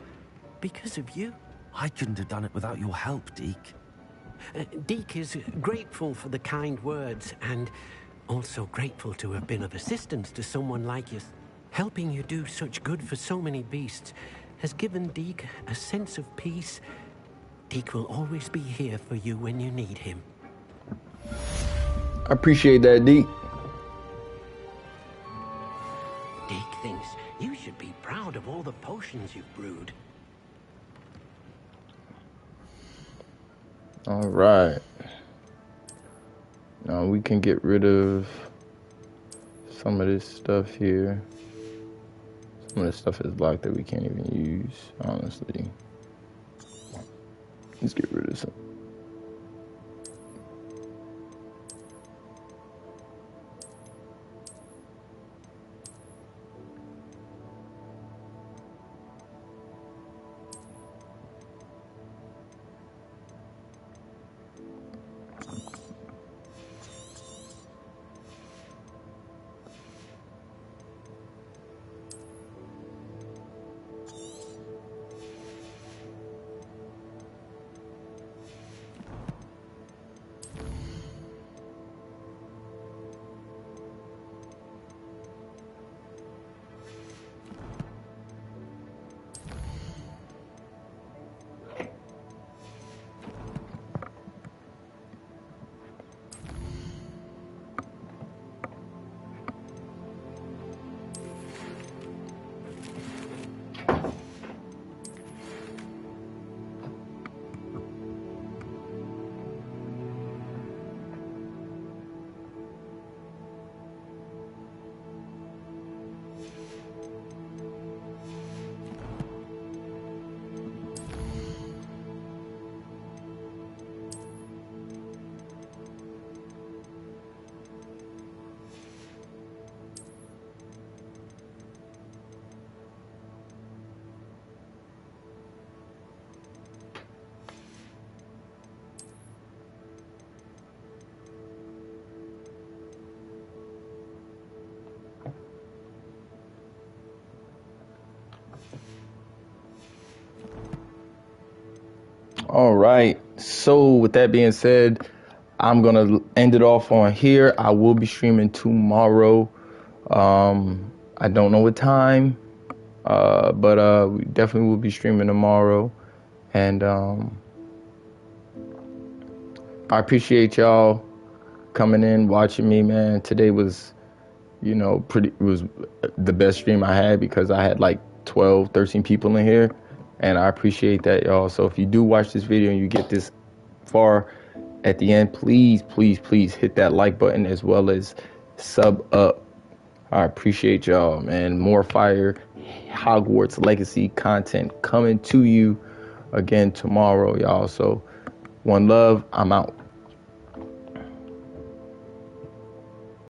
Speaker 7: because of you.
Speaker 3: I couldn't have done it without your help, Deke.
Speaker 7: Deke is grateful for the kind words, and also grateful to have been of assistance to someone like you. Helping you do such good for so many beasts has given Deke a sense of peace. Deke will always be here for you when you need him.
Speaker 1: I appreciate that, Deke.
Speaker 7: Deke thinks you should be proud of all the potions you've brewed.
Speaker 1: All right. Now we can get rid of some of this stuff here. Some of this stuff is locked that we can't even use, honestly. Let's get rid of some. All right. So with that being said, I'm going to end it off on here. I will be streaming tomorrow. I don't know what time, but we definitely will be streaming tomorrow. And I appreciate y'all coming in, watching me, man. Today was, it was the best stream I had because I had like 12, 13 people in here. And I appreciate that, y'all. So if you do watch this video and you get this far at the end, please, please, please hit that like button as well as sub up. I appreciate y'all, man. More fire Hogwarts Legacy content coming to you again tomorrow, y'all. So one love. I'm out.